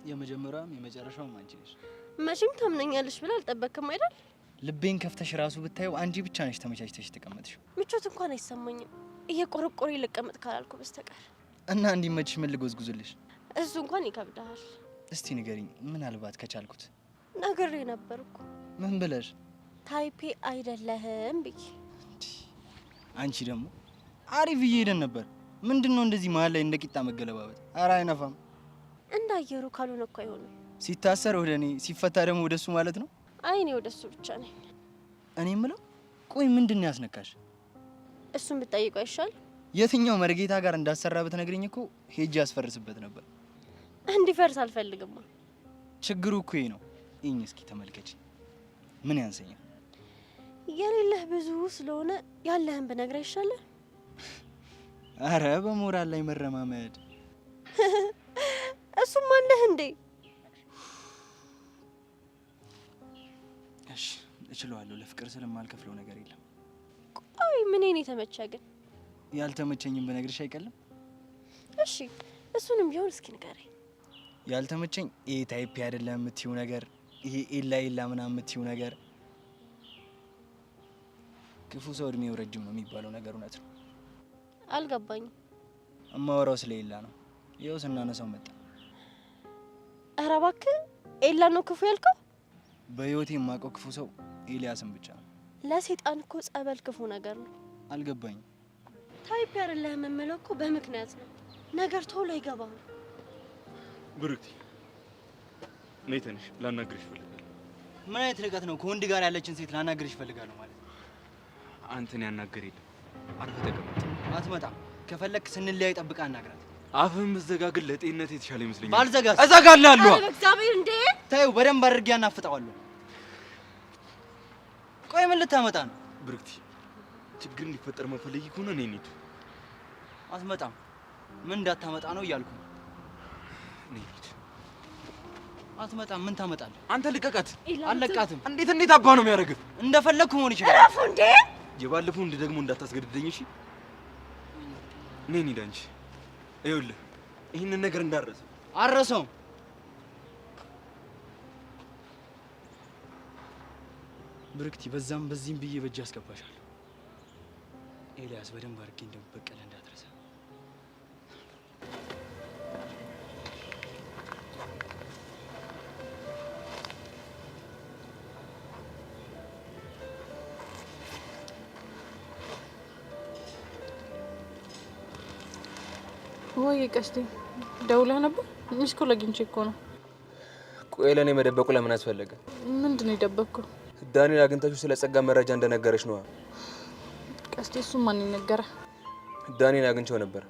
የመጀመሪያውም የመጨረሻውም አንቺ ነሽ። መቼም ታምነኛለሽ ብለህ አልጠበቅም አይደል? ልቤን ከፍተሽ ራሱ ብታዩ አንቺ ብቻ ነሽ ተመቻችተሽ ተቀመጥሽው። ምቾት እንኳን አይሰማኝም እየቆረቆረ ልቀመጥ ካላልኩ በስተቀር። እና እንዲመችሽ ምን ልጎዝጉዝልሽ? እሱ እንኳን ይከብዳል። እስቲ ንገሪኝ፣ ምናልባት ከቻልኩት። ነግሬ ነበርኩ። ምን ብለሽ? ታይፔ አይደለህም ብዬ። አንቺ ደግሞ አሪፍ እየሄደን ነበር። ምንድነው እንደዚህ መሀል ላይ እንደ ቂጣ መገለባበጥ? ኧረ አይነፋም። እንዳየሩ ካልሆነ እኮ አይሆንም። ሲታሰር ወደ እኔ ሲፈታ ደግሞ ወደሱ ማለት ነው? አይ እኔ ወደሱ ብቻ ነኝ። እኔ የምለው ቆይ ምንድን ነው ያስነካሽ? እሱን ብትጠይቀው አይሻል? የትኛው መርጌታ ጋር እንዳሰራ ብትነግሪኝ እኮ ሄጄ ያስፈርስበት ነበር። እንዲፈርስ አልፈልግማ። ችግሩ እኮ ይሄ ነው። እኝ እስኪ ተመልከች። ምን ያንሰኛል? የሌለህ ብዙ ስለሆነ ያለህን ብነግርህ አይሻልህ? አረ በሞራል ላይ መረማመድ። እሱም አለህ እንዴ? እሺ እችላለሁ። ለፍቅር ስለማልከፍለው ነገር የለም። ቆይ ምንን የተመቸ ግን? ያልተመቸኝም ብነግርሽ አይቀልም? እሺ እሱንም ቢሆን እስኪ ንገረኝ። ያልተመቸኝ ይሄ ታይፕ አይደለም የምትይው ነገር፣ ይሄ ኤላ ምናምን የምትይው ነገር። ክፉ ሰው እድሜው ረጅም ነው የሚባለው ነገር እውነት ነው? አልገባኝም። እማወራው ስለ ኤላ ነው። ይኸው ስናነሳው መጣ። ኧረ እባክህ ኤላ ነው ክፉ ያልከው? በህይወቴ የማውቀው ክፉ ሰው ኤልያስን ብቻ ነው። ለሴጣን እኮ ጸበል ክፉ ነገር ነው። አልገባኝም። ታይፕ አይደለህም የምለው እኮ በምክንያት ነው። ነገር ቶሎ አይገባም። ብሩክቲ ነይ ትንሽ ላናግርሽ እፈልጋለሁ። ምን አይነት ርቀት ነው ከወንድ ጋር ያለችን ሴት ላናግርሽ እፈልጋለሁ ማለት? አንተን ያናገር የለም። አርፈህ ተቀመጥ። አትመጣም። ከፈለክ ስንለያይ ጠብቃ አናግራት። አፍህን መዘጋግል ለጤንነት የተሻለ ይመስለኛል። ባልዘጋስ? እዘጋልሃለሁ። አረ በእግዚአብሔር እንዴ! ታዩ በደንብ አድርጌ አናፍጠዋለሁ። ቆይ ምን ልታመጣ ነው? ብሩክቲ ችግር እንዲፈጠር መፈለጊ ከሆነ እኔ እንሂድ። አትመጣም። ምን እንዳታመጣ ነው እያልኩ። እኔ እንሂድ። አትመጣም። ምን ታመጣለህ? አንተ ልቀቃት። አልለቃትም። እንዴት አባ ነው የሚያደርግህ? እንደፈለግኩ መሆን ይችላል። እረፉ እንዴ! የባለፈው እንደ ደግሞ እንዳታስገድደኝ እሺ? እኔ እንሂድ። አንቺ ይኸውልህ ይህንን ነገር እንዳረሰ አረሰውም። ብሩክቲ በዛም በዚህም ብዬ በእጅ አስገባሻለሁ። ኤልያስ በደንብ አድርጌ እንደምበቀል እንዳትረሳ። ወይ ቀስቴ ደውለህ ነበር? ሚስኮል አግኝቼ እኮ ነው። ቆይ ለኔ መደበቁ ለምን አስፈለገ? ምንድን ነው የደበቅከው? ዳኒን አግኝታችሁ ስለ ጸጋ መረጃ እንደነገረች ነው። ቀስቴ እሱ ማን ይነገረ? ዳኒን አግኝቼው ነበር።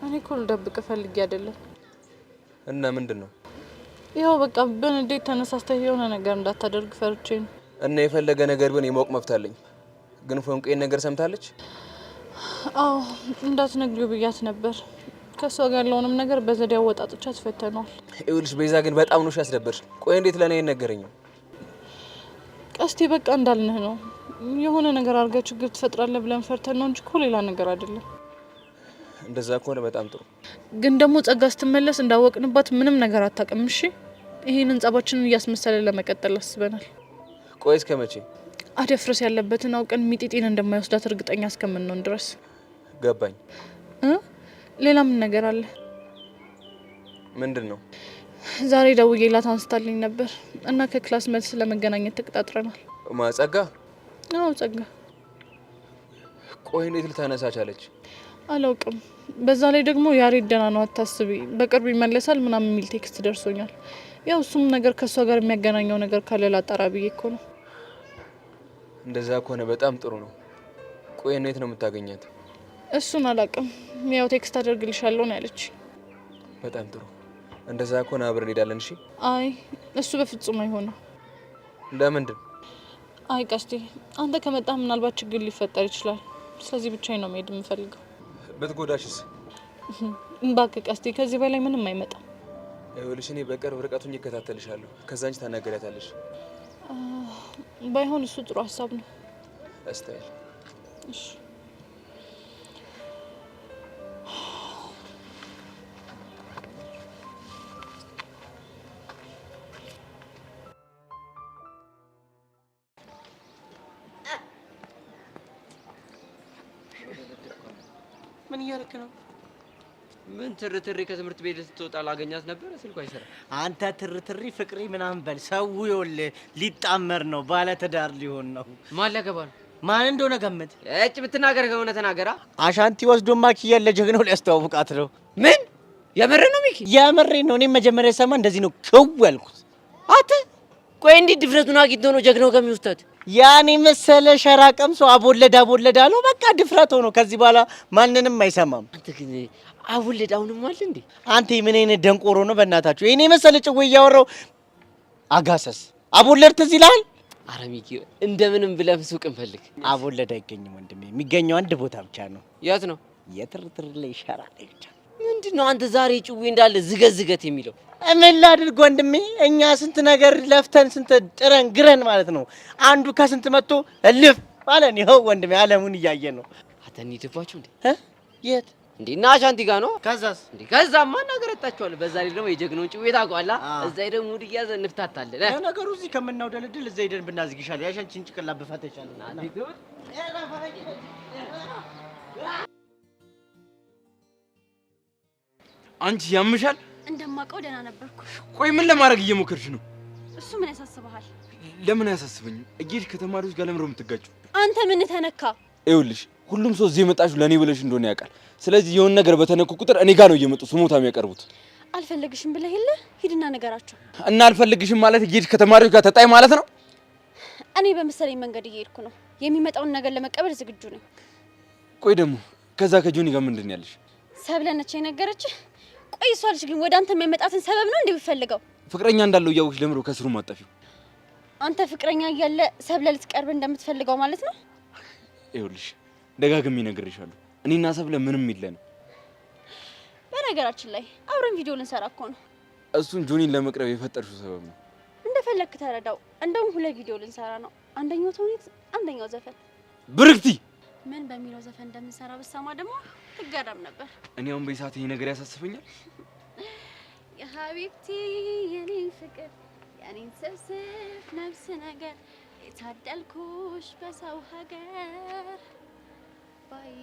እኔ እኮ ልደብቅ ፈልጌ አይደለም። እና ምንድን ነው? ያው በቃ በንዴት ተነሳስተህ የሆነ ነገር እንዳታደርግ ፈርቼ ነው። እና የፈለገ ነገር ቢሆን የማወቅ መብት አለኝ። ግን ፎንቄን ነገር ሰምታለች? አዎ እንዳትነግሪው ብያት ነበር። ከሷ ጋር ያለውንም ነገር በዘዴ አወጣጦች አስፈተነዋል። ይኸውልሽ ቤዛ ግን በጣም ነው ያስደበርሽ። ቆይ እንዴት ለኔ አይነገረኝም? ቀስቴ በቃ እንዳልንህ ነው። የሆነ ነገር አድርጋ ችግር ትፈጥራለህ ብለን ፈርተን ነው እንጂ እኮ ሌላ ነገር አይደለም። እንደዛ ከሆነ በጣም ጥሩ። ግን ደግሞ ጸጋ ስትመለስ እንዳወቅንባት ምንም ነገር አታውቅም። እሺ ይሄንን ጸባችንን እያስመሰለን ለመቀጠል አስበናል። ቆይ እስከ መቼ? አደፍረስ ያለበትን አውቀን ሚጢጢን እንደማይወስዳት እርግጠኛ እስከምንሆን ድረስ። ገባኝ። ሌላ ምን ነገር አለ? ምንድን ነው? ዛሬ ደውዬላት አንስታልኝ ነበር እና ከክላስ መልስ ለመገናኘት ተቀጣጥረናል። ማጸጋ? አዎ ጸጋ። ቆይ እንዴት ልታነሳ ቻለች? አላውቅም። በዛ ላይ ደግሞ ያሬድ ደህና ነው አታስቢ፣ በቅርብ ይመለሳል ምናምን የሚል ቴክስት ደርሶኛል። ያው እሱም ነገር ከሷ ጋር የሚያገናኘው ነገር ካለ ላጣራ ብዬ እኮ ነው። እንደዛ ከሆነ በጣም ጥሩ ነው። ቆይ እንዴት ነው የምታገኛት? እሱን አላውቅም። ያው ቴክስት አደርግልሻለሁ ነው ያለች። በጣም ጥሩ። እንደዛ ከሆነ አብረን እንሄዳለን። እሺ? አይ እሱ በፍጹም አይሆንም። ለምንድን? አይ ቀስቴ፣ አንተ ከመጣህ ምናልባት ችግር ሊፈጠር ይችላል። ስለዚህ ብቻዬን ነው መሄድ የምፈልገው። ብትጎዳሽስ? እባክህ ቀስቴ፣ ከዚህ በላይ ምንም አይመጣም። ይኸውልሽ እኔ በቅርብ ርቀቱን እከታተልሻለሁ። ከዛ አንቺ ታናገሪያታለሽ። ባይሆን እሱ ጥሩ ሀሳብ ነው። አስተያየት። እሺ እያልክ ነው? ምን ትርትሪ ከትምህርት ቤት ስትወጣ ላገኛት ነበር ስልኩ አይሰራ። አንተ ትርትሪ ፍቅሪ ምናምን በል። ሰው ይኸውልህ ሊጣመር ነው፣ ባለ ትዳር ሊሆን ነው። ማን ሊያገባ ነው? ማን እንደሆነ ገምት። እጭ ብትናገር ከሆነ ተናገራ። አሻንቲ ወስዶማ ኪያን ለጀግናው ሊያስተዋውቃት ነው። ምን? የምር ነው ሚኪ? የምሬ ነው። እኔም መጀመሪያ ሰማ እንደዚህ ነው ክው ያልኩት። አተ ቆይ እንዴት ድፍረቱን አግኝቶ ነው ጀግናው ከሚውስታት? ያኔ መሰለ ሸራቀም ሰው አቦለድ አለው። በቃ ድፍረት ሆኖ ከዚህ በኋላ ማንንም አይሰማም። አንተ ግን አቦለድ አሁንም አለ እንዴ? አንተ ምን አይነት ደንቆሮ ነው በእናታችሁ? የኔ መሰለ ጭዌ እያወራው አጋሰስ አቦለድ ትዝ ይልሃል? አረ ሚኪ እንደምንም ብለህ ሱቅ እንፈልግ። አቦለድ አይገኝም ወንድሜ፣ የሚገኘው አንድ ቦታ ብቻ ነው። የት ነው? የትርትር ላይ ሸራ ላይ ብቻ። ምንድነው አንተ ዛሬ ጭዌ እንዳለ ዝገት የሚለው? ምን ላድርግ ወንድሜ፣ እኛ ስንት ነገር ለፍተን ስንት ጥረን ግረን ማለት ነው። አንዱ ከስንት መጥቶ እልፍ ማለት ነው። ወንድሜ አለሙን እያየ ነው። አተኒ ትፋችሁ እንዴ? የት እንዴ? እና አሻንቲ ጋር ነው። ከዛስ? እንዴ ከዛማ እናገረጣቸዋለሁ። በዛ ላይ ደግሞ የጀግናውን ጭዌ ታውቀዋለህ። እዛ ደግሞ ሙድ እያዘ እንፍታታለን። ነገሩ እዚህ ከምናውደልድል እዛ ሄደን ብናዝግ ይሻላል። ያሻንቺን ጭቅላ ብፈታ ይሻላል። አንቺ ያምሻል? እንደማውቀው ደህና ነበርኩ። ቆይ ምን ለማድረግ እየሞከርሽ ነው? እሱ ምን ያሳስብሃል? ለምን አያሳስበኝም? እየሄድሽ ከተማሪዎች ጋር ለምን ነው የምትጋጩ? አንተ ምን ተነካ? ይኸውልሽ ሁሉም ሰው እዚህ የመጣሽው ለኔ ብለሽ እንደሆነ ያውቃል። ስለዚህ የሆነ ነገር በተነኩ ቁጥር እኔ ጋር ነው እየመጡ ስሞታ የሚያቀርቡት። አልፈልግሽም ብለህ የለ ሂድና ነገራቸው። እና አልፈልግሽም ማለት እየሄድሽ ከተማሪዎች ጋር ተጣይ ማለት ነው? እኔ በመሰለኝ መንገድ እየሄድኩ ነው። የሚመጣውን ነገር ለመቀበል ዝግጁ ነኝ። ቆይ ደግሞ ከዛ ከጆኒ ጋር ምንድን ነው ያለሽ? ሰብለ ነች የነገረችህ? ቆይ እሷ ልጅ ግን ወደ አንተ የሚያመጣትን ሰበብ ነው እንዴ ብፈልገው? ፍቅረኛ እንዳለው እያወቅሽ ለምን ነው ከስሩ ማጠፊው? አንተ ፍቅረኛ እያለ ሰብለ ልትቀርብ እንደምትፈልገው ማለት ነው? ይኸውልሽ ደጋግሜ እነግርሻለሁ፣ እኔና ሰብለ ምንም የለንም። በነገራችን ላይ አብረን ቪዲዮ ልንሰራ እኮ ነው። እሱን ጆኒን ለመቅረብ የፈጠርሽው ሰበብ ነው። እንደፈለክ ተረዳው። እንደውም 2 ቪዲዮ ልንሰራ ነው። አንደኛው ተውኔት፣ አንደኛው ዘፈን። ብርክቲ ምን በሚለው ዘፈን እንደምንሰራ በሰማ ደግሞ ትገረም ነበር። እኔ አሁን በሰዓት ይሄ ነገር ያሳስበኛል። የሀቢብቲ የኔ ፍቅር የኔን ስብስብ ነፍስ ነገር የታደልኩሽ በሰው ሀገር ባይ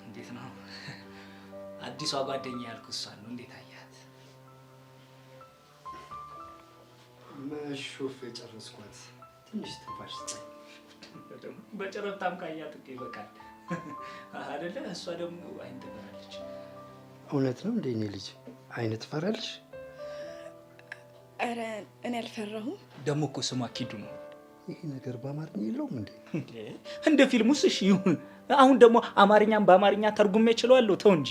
እንዴት ነው አዲሷ ጓደኛ ያልኩት? እሷን ነው። እንዴት አያት? መሾፍ የጨረስኳት ትንሽ ትንፋሽ ስጠኝ። በጨረፍታም ካያት እኮ ይበቃል አይደለ? እሷ ደግሞ አይን ትፈራለች። እውነት ነው እንዴ? እኔ ልጅ አይን ትፈራለች? ኧረ እኔ አልፈራሁም። ደግሞ እኮ ስሟ ኪዱ ነው። ይሄ ነገር በአማርኛ የለውም እንዴ? እንደ ፊልሙስ እሺ ይሁን። አሁን ደግሞ አማርኛም በአማርኛ ተርጉሜ እችላለሁ። ተው እንጂ።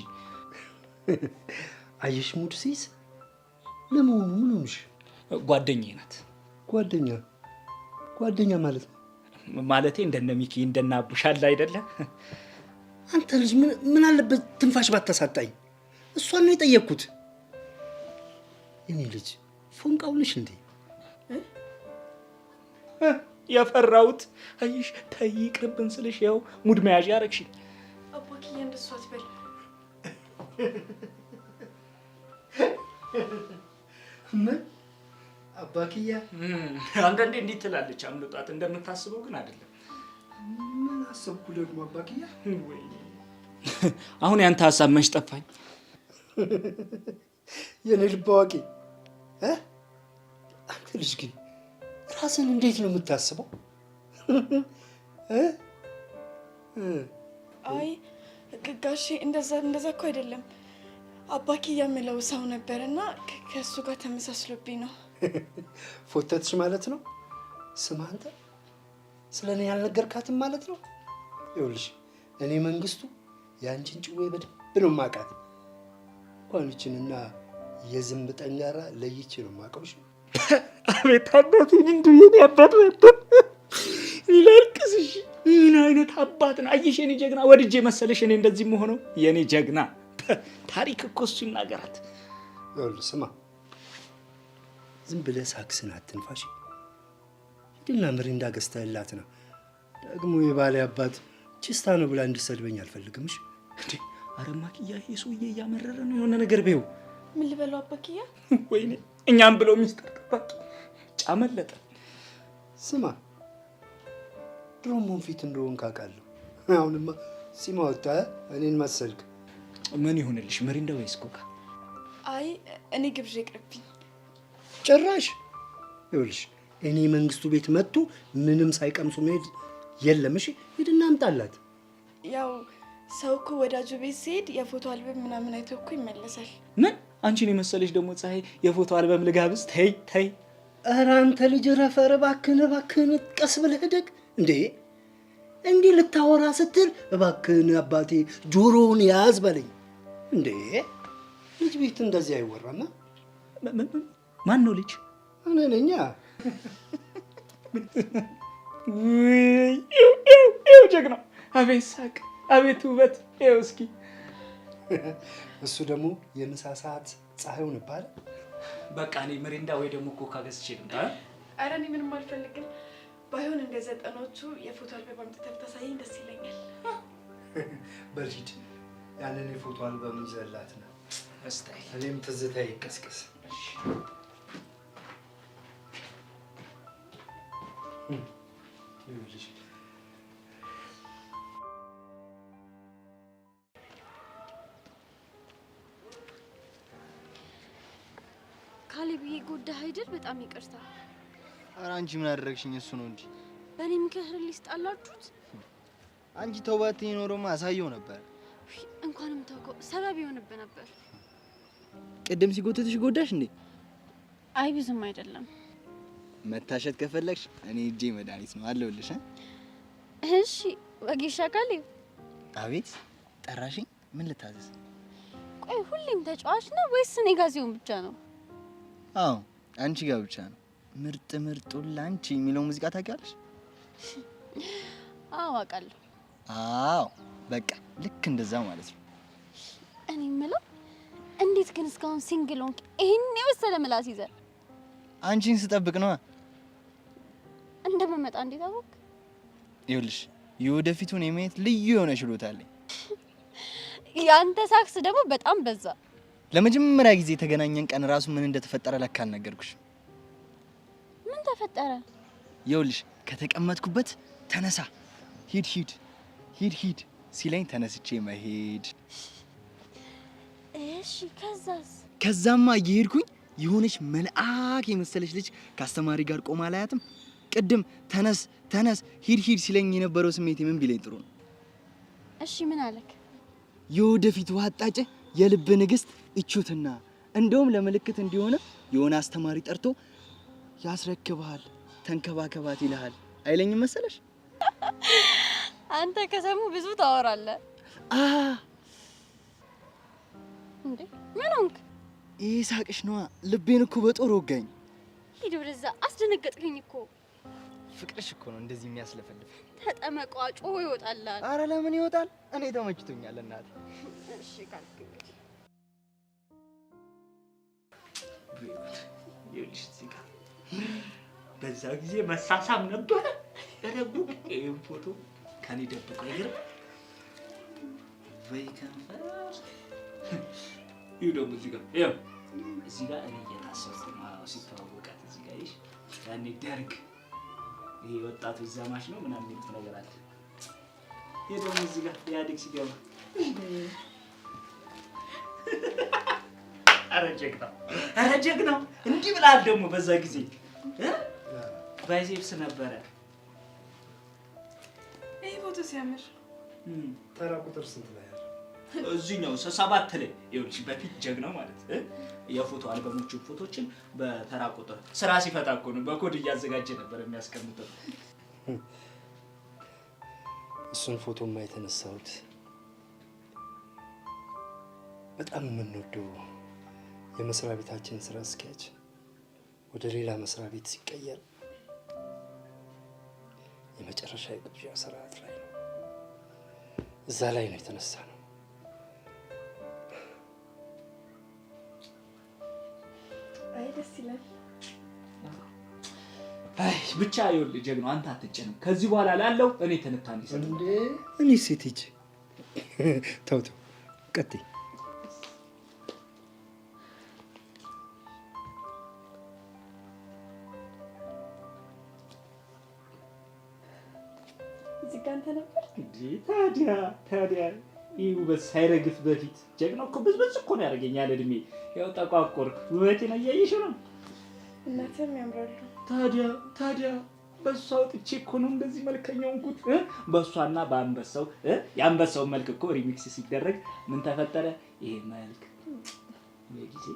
አየሽ ሙድ ሲይዝ ለመሆኑ ምን ሆንሽ? ጓደኛዬ ናት። ጓደኛ ማለት ነው? ማለቴ እንደነ ሚኪ እንደነ አቡሻል አይደለ? አንተ ልጅ ምን አለበት ትንፋሽ ባታሳጣኝ። እሷን ነው የጠየቅኩት። የኔ ልጅ ፎንቃው ነሽ እንዴ? የፈራሁት አይሽ ተይ ይቅርብን ስልሽ ያው ሙድ መያዣ ያረግሽኝ። አባክዬ እንደሱ አትበል። ምን አባክያ? አንዳንዴ እንዲህ ትላለች አምልጧት፣ እንደምታስበው ግን አይደለም። ምን አሰብኩ ደግሞ አባክያ? አሁን ያንተ ሀሳብ መች ጠፋኝ። የኔ ልብ አዋቂ አንተ ልጅ ግን ራስን እንዴት ነው የምታስበው? አይ ጋሼ እንደዛ እኮ አይደለም። አባኪ የምለው ሰው ነበርና ከሱ ጋር ተመሳስሎብኝ ነው። ፎተትሽ ማለት ነው? ስማ አንተ ስለኔ ያልነገርካትም ማለት ነው? ይኸውልሽ እኔ መንግስቱ ያንቺን ጭዌ በደንብ ነው የማውቃት። እንኳንችንና የዝንብ ጠንጋራ ለይቼ ነው የማውቀውሽ። አቤት አባቴ እንዲሁ የኔ አባት ነበር። ይላልቅስሽ። ምን አይነት አባት ነው? አየሽ የኔ ጀግና፣ ወድጄ መሰለሽ እኔ እንደዚህ መሆነው? የኔ ጀግና ታሪክ እኮ እሱ ይናገራት። ይኸውልህ ስማ፣ ዝም ብለህ ሳክስን አትንፋሽ። ሂድና ምሪንዳ ገዝተህላት ነው። ደግሞ የባሌ አባት ችስታ ነው ብላ እንድሰድበኝ አልፈልግምሽ። እንዴ ኧረ ማኪያ፣ ይሄ ሰውዬ እያመረረ ነው። የሆነ ነገር በይው። ምን ልበለው አባክያ? ወይኔ እኛም ብለው ሚስጥር ጠባቂ ጫመለጠ። ስማ ድሮም ወንፊት እንደሆንክ አውቃለሁ። አሁንማ ሲማ ወጣህ እኔን መሰልክ። ምን ይሁንልሽ ምሪንዳ ወይስ ኮካ? አይ እኔ ግብዣ ይቅርብኝ። ጭራሽ ይኸውልሽ እኔ መንግስቱ ቤት መጥቶ ምንም ሳይቀምሱ መሄድ የለም። እሺ ሂድና አምጣላት። ያው ሰው እኮ ወዳጁ ቤት ሲሄድ የፎቶ አልበም ምናምን አይቶ እኮ ይመለሳል። ምን አንቺን የመሰለሽ ደግሞ ፀሐይ የፎቶ አልበም ልጋብዝ? ተይ ተይ። ኧረ አንተ ልጅ ረፈር፣ እባክህን ቀስ ብለህ ደግ እንዴ። እንዲህ ልታወራ ስትል እባክህን አባቴ ጆሮውን ያዝ በለኝ እንዴ። ልጅ ቤት እንደዚህ አይወራማ። ማን ነው ልጅ? እኔ ነኝ። ይኸው ጀግና፣ አቤት ሳቅ፣ አቤት ውበት። ይኸው እስኪ እሱ ደግሞ የምሳ ሰዓት ፀሐዩን ባለ። በቃ እኔ ምሪንዳ ወይ ደግሞ ኮካ ገዝቼ ልምጣ። ኧረ እኔ ምንም አልፈልግም። ባይሆን እንደ ዘጠኖቹ የፎቶ አልበም አምጥተህ ብታሳየኝ ደስ ይለኛል። በል ሂድ፣ ያንን የፎቶ አልበም ይዘህላት ነው። እስታይ እኔም ትዝታ ይቀስቀስ። ይኸውልሽ ካሌብዬ ጎዳህ አይደል? በጣም ይቅርታ። ኧረ አንቺ ምን አደረግሽኝ? እሱ ነው እንጂ በእኔ ምክንያት ሊስጣላችሁት። አንቺ ተውባት ኖሮማ አሳየው ነበር። እንኳንም ተውከው፣ ሰበብ ይሆንብህ ነበር። ቅድም ሲጎትትሽ ጎዳሽ እንዴ? አይ ብዙም አይደለም። መታሸት ከፈለግሽ እኔ እጄ መድኃኒት ነው አለሁልሽ። እሺ ወጌሻ ካሌብ። አቤት ጠራሽኝ? ምን ልታዘዝ? ቆይ ሁሌም ተጫዋች ነው ወይስ እኔ ጋር ሲሆን ብቻ ነው? አዎ አንቺ ጋር ብቻ ነው። ምርጥ ምርጡን ላንቺ የሚለው ሙዚቃ ታውቂያለሽ? አዎ አውቃለሁ። አዎ በቃ ልክ እንደዛ ማለት ነው። እኔ የምለው እንዴት ግን እስካሁን ሲንግል ሆንክ? ይሄን የመሰለ ምላስ ይዘህ። አንቺን ስጠብቅ ነው እንደምመጣ እንዴት አወቅ? ይኸውልሽ የወደፊቱን የማየት ልዩ የሆነ ችሎታ አለኝ። ያንተ ሳክስ ደግሞ በጣም በዛ። ለመጀመሪያ ጊዜ የተገናኘን ቀን ራሱ ምን እንደተፈጠረ ለካ አልነገርኩሽ። ምን ተፈጠረ? ይኸውልሽ ከተቀመጥኩበት ተነሳ፣ ሂድ ሂድ ሂድ ሂድ ሲለኝ ተነስቼ መሄድ። እሺ ከዛስ? ከዛማ እየሄድኩኝ የሆነች መልአክ የመሰለች ልጅ ከአስተማሪ ጋር ቆማ ላያትም። ቅድም ተነስ ተነስ ሂድ ሂድ ሲለኝ የነበረው ስሜት ምን ቢለኝ ጥሩ ነው? እሺ ምን አለክ? የወደፊት ዋጣጭ የልብ ንግስት እቹትና እንደውም ለምልክት እንዲሆነ የሆነ አስተማሪ ጠርቶ ያስረክብሃል፣ ተንከባከባት ይልሃል አይለኝም መሰለሽ? አንተ ከሰሙ ብዙ ታወራለህ። እንዴ ምን ሆንክ? ይሄ ሳቅሽ ነዋ። ልቤን እኮ በጦር ወጋኝ። ሂድ ወደዛ፣ አስደነገጥከኝ እኮ። ፍቅርሽ እኮ ነው እንደዚህ የሚያስለፈልፍ። ተጠመቋ ጮሆ ይወጣላል። አረ ለምን ይወጣል? እኔ ተመችቶኛል እናቴ። እሺ ካልክ እንግዲህ ይኸውልሽ እዚህ ጋር በዛ ጊዜ መሳሳም ነበረ። ደረጉ ይሄን ፎቶ ከኔ ደብቆ አይገርም ወይ ከንፈር ይኸው ደግሞ እዚህ ጋር ይኸው እዚህ ጋር እኔ እየታሰርኩ ነው ሲተዋወቃት እዚህ ጋር ይሽ ያኔ ደርግ ይሄ ወጣቱ ዘማች ነው ምናምን የሚሉት ነገር አለ። ይሄ ደግሞ እዚህ ጋር ኢህአዴግ ሲገባ ኧረ ጀግናው እንዲህ ብለሃል ደግሞ በዛ ጊዜ ባይዜብስ ነበረ። ይሄ ፎቶ ሲያምር ተራ ቁጥር ስንት ላይ ያለ? እዚህኛው 7 ላይ ይኸውልሽ በፊት ጀግናው ማለት የፎቶ አልበሞችን ፎቶችን በተራ ቁጥር ስራ ሲፈታ እኮ ነው በኮድ እያዘጋጀ ነበር የሚያስቀምጠው። እሱን ፎቶማ የተነሳሁት በጣም የምንወደው የመስሪያ ቤታችን ስራ አስኪያጅ ወደ ሌላ መስሪያ ቤት ሲቀየር የመጨረሻ የግብዣ ስርዓት ላይ ነው። እዛ ላይ ነው የተነሳ ነው። አይ ደስ ይላል። አይ ብቻ ይኸውልህ ጀግናው አንተ አትጨነቅ። ከዚህ በኋላ ላለው እኔ ትንታኔ ሰጥ እንዴ እኔ ሴት ልጅ ተው ቀጥይ። እዚህ ጋር አንተ ነበር እንዴ? ታዲያ ይህ ውበት ሳይረግፍ በፊት ጀግናው እኮ ብዝብዝ እኮ ነው ያደርገኛል። እድሜ ያው ጠቋቆርክ። ውበቴን እያየሽው ነው። እናትም ያምራሉ። ታዲያ በሷ ወጥቼ እኮ ነው እንደዚህ መልከኛውን ጉድ በሷና በአንበሳው የአንበሳውን መልክ እኮ ሪሚክስ ሲደረግ ምን ተፈጠረ? ይሄ መልክ ለጊዜ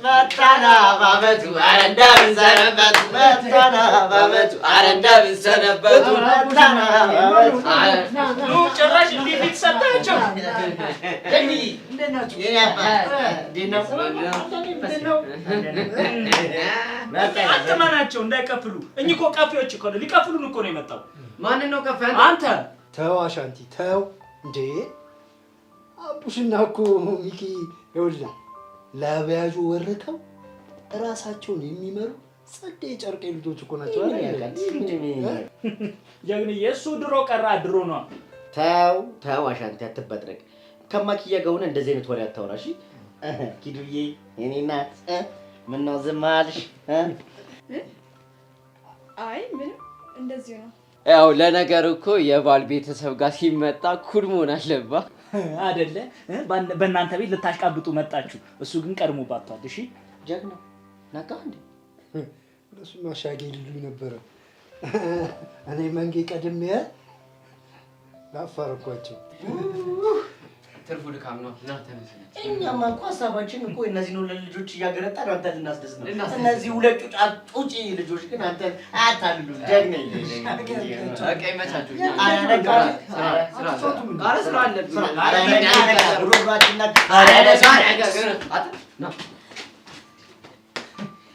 መጣና ባመቱ አረ እንደምን ሰነበቱ መጣና ባመቱ አረ እንደምን ሰነበቱ መጣና ባመቱ ኑ ጭራሽ እንዲህ ፊት ሰጣቸው። ደሚ እንደናችሁ የኔ አባት እንደነው አትመናቸው እንዳይቀፍሉ። እኚህ እኮ ቀፊዎች እኮ ነው። ሊቀፍሉን እኮ ነው የመጣው። ማንን ነው ቀፋ? አንተ ተው አሻንቲ ተው እንዴ። አቡሽና እኮ ሚኪ ይኸውልህ ለአብያጁ ወርከው እራሳቸውን የሚመሩ ጸዴ ጨርቄ ልጆች እኮ ናቸው አይደል? ጀግንዬ እሱ ድሮ ቀራ ድሮ ነው። ተው አሻንቲ አትበጥረቅ። ከማኪያ ጋር ሆነ እንደዚህ አይነት ወሬ አታውራ እሺ። ኪዱዬ የኔ እናት ምን ነው ዝም አልሽ? አይ ምንም እንደዚሁ ነው። ያው ለነገሩ እኮ የባል ቤተሰብ ጋር ሲመጣ ኩል መሆን አለባ አይደለ? በእናንተ ቤት ልታሽቃብጡ መጣችሁ። እሱ ግን ቀድሞ ባቷል። እሺ ጀግና ነቃ እንዴ? እሱ ማሻጌ ልሉኝ ነበረ። እኔ መንጌ ቀድሜ ላፋርኳቸው። ትርፉ ድካም ነው። ና ተነስ። እኛማ እኮ ሀሳባችን እኮ እነዚህን ሁለት ልጆች እያገረጣን አንተን ልናስደስት ነው። እነዚህ ሁለት ጩጬ ልጆች ግን አንተን አያታልሉ። ጀግና በቃ ይመቻችሁ።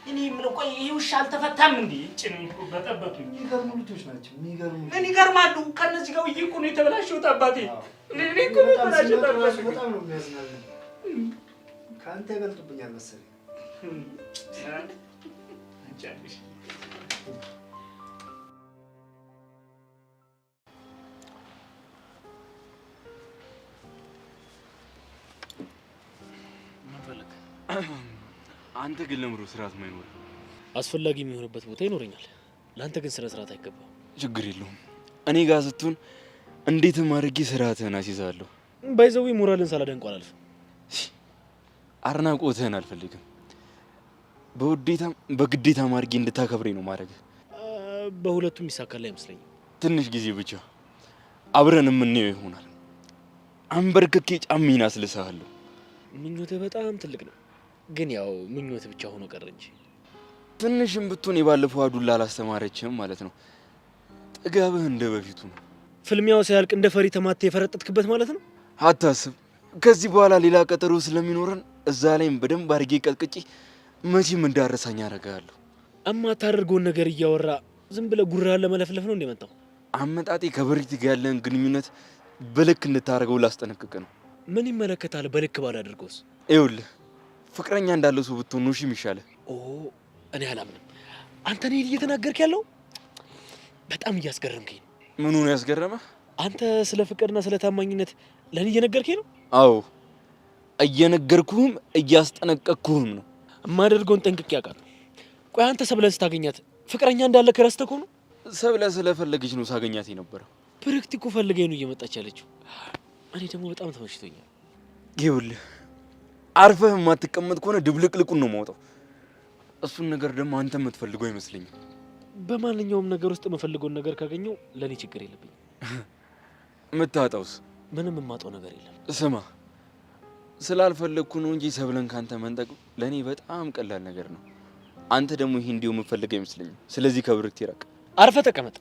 እኔ ምን ቆይ ይሄ ውሻ አልተፈታም እንዴ? ጭን በጠበጡኝ። የሚገርሙ ልጆች ናቸው። የሚገርሙ ምን ይገርማሉ? ከነዚህ ጋር እኮ ነው የተበላሸሁት አባቴ። እኔ እኮ ነው የተበላሸሁት። በጣም ነው የሚያዝናሉ። ከአንተ ይበልጡብኛል መሰለኝ። አንቻለሽ አንተ ግን ለምሮ ስርዓት ማይኖር አስፈላጊ የሚሆንበት ቦታ ይኖረኛል። ለአንተ ግን ስነ ስርዓት አይገባም። ችግር የለውም። እኔ ጋር ስትሆን እንዴትም አድርጌ ስርዓትህን አስይዛለሁ። ባይዘዊ ሞራልን ሳላደንቅ አላልፍም። አድናቆትህን አልፈልግም። በውዴታም በግዴታም አድርጌ እንድታከብረኝ ነው ማድረግ። በሁለቱም ይሳካል አይመስለኝም። ትንሽ ጊዜ ብቻ አብረን የምንየው ይሆናል። አንበርክኬ ጫሜን አስልስሃለሁ። ምኞትህ በጣም ትልቅ ነው፣ ግን ያው ምኞት ብቻ ሆኖ ቀረ እንጂ ትንሽም ብትሆን የባለፈው አዱላ አላስተማረችህም ማለት ነው። ጥጋብህ እንደ በፊቱ ነው። ፍልሚያው ሲያልቅ እንደ ፈሪ ተማተ የፈረጠጥክበት ማለት ነው። አታስብ። ከዚህ በኋላ ሌላ ቀጠሮ ስለሚኖረን እዛ ላይም በደንብ አድርጌ ቀጥቅጬ መቼም እንዳረሳኝ አደርጋለሁ። እማታደርገውን ነገር እያወራ ዝም ብለህ ጉራ ለመለፍለፍ ነው እንደመጣው? አመጣጤ ከብርክቲ ጋር ያለን ግንኙነት በልክ እንድታደርገው ላስጠነቅቅ ነው። ምን ይመለከታል በልክ ባላደርገውስ? ይኸውልህ ፍቅረኛ እንዳለው ሰው ብትሆን ነው የሚሻለው። ኦ እኔ አላምንም። አንተ ነህ እየተናገርክ ያለው? በጣም እያስገረምከኝ ነው። ምኑ ነው ያስገረመህ? አንተ ስለ ፍቅርና ስለ ታማኝነት ለኔ እየነገርከኝ ነው? አዎ እየነገርኩህም እያስጠነቀቅኩህም ነው። የማደርገውን ጠንቅቄ አውቃለሁ። ቆይ አንተ ሰብለን ስታገኛት ፍቅረኛ እንዳለ ከረስተህ እኮ ነው? ሰብለ ስለፈለገች ነው ሳገኛት የነበረው። ብርክቲ እኮ ፈልገኝ ነው እየመጣች ያለችው። እኔ ደግሞ በጣም ተመችቶኛል። ይኸውልህ አርፈህ የማትቀመጥ ከሆነ ድብልቅልቁን ነው የማውጣው። እሱን ነገር ደግሞ አንተ የምትፈልገው አይመስለኝም። በማንኛውም ነገር ውስጥ የምፈልገውን ነገር ካገኘው ለኔ ችግር የለብኝም። የምታጣውስ? ምንም የማጣው ነገር የለም። ስማ ስላልፈለግኩ ነው እንጂ ሰብለን ካንተ መንጠቅ ለኔ በጣም ቀላል ነገር ነው። አንተ ደግሞ ይሄ እንዲሁ የምፈልገው አይመስለኝም። ስለዚህ ከብርክቲ ራቅ። አርፈ ተቀመጥ።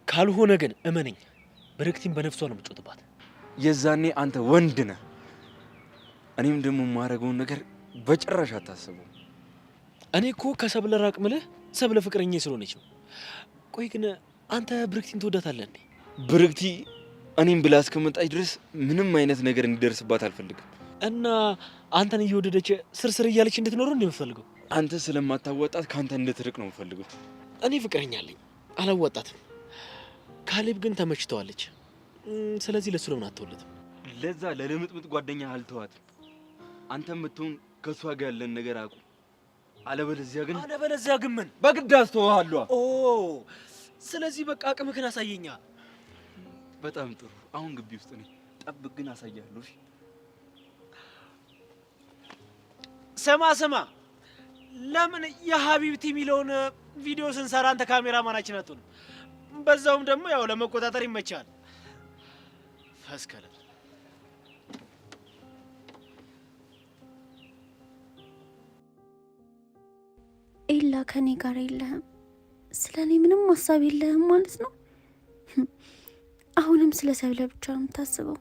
ካልሆነ ግን እመነኝ ብርክቲን በነፍሷ ነው የምትጮትባት። የዛኔ አንተ ወንድ ነህ። እኔም ደግሞ የማደርገውን ነገር በጭራሽ አታስበው። እኔ እኮ ከሰብለ ራቅ ምልህ ሰብለ ፍቅረኛ ስለሆነች ነው። ቆይ ግን አንተ ብርክቲን ትወዳታለህ እንዴ? ብርክቲ እኔም ብላ እስከመጣች ድረስ ምንም አይነት ነገር እንዲደርስባት አልፈልግም። እና አንተን እየወደደች ስርስር እያለች እንድትኖር እንዴ የምትፈልገው? አንተ ስለማታወጣት ካንተ እንድትርቅ ነው የምፈልገው። እኔ ፍቅረኛ አለኝ፣ አላወጣትም። ካሌብ ግን ተመችተዋለች። ስለዚህ ለሱ ለምን አትወለድም? ለዛ ለልምጥምጥ ጓደኛ አልተዋትም። አንተም ብትሆን ከሷ ጋር ያለን ነገር አቁም። አለበለዚያ ግን ምን በግድ አስተዋሃለሁ። ኦ ስለዚህ በቃ አቅምህን አሳየኛ። በጣም ጥሩ። አሁን ግቢ ውስጥ ነኝ። ጠብቅ ግን አሳያለሁ። እሺ? ስማ ለምን የሀቢብቲ የሚለውን ቪዲዮ ስንሰራ አንተ ካሜራማናችን አትሆንም? በዛውም ደግሞ ያው ለመቆጣጠር ይመቻል። ፈስከለ ኤላ ከኔ ጋር የለህም። ስለ እኔ ምንም ሀሳብ የለህም ማለት ነው? አሁንም ስለ ሰብለ ብቻ ነው የምታስበው?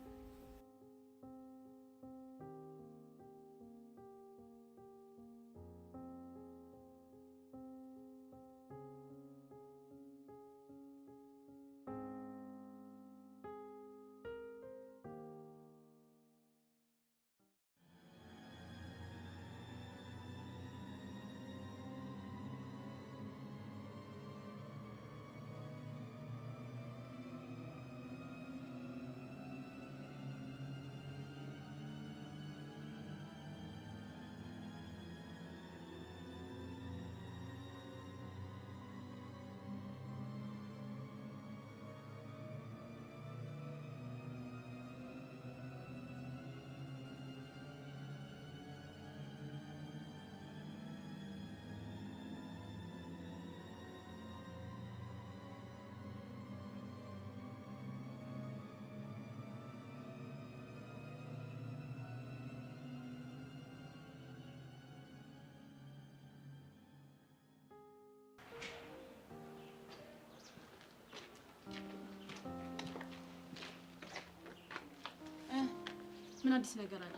ምን አዲስ ነገር አለ?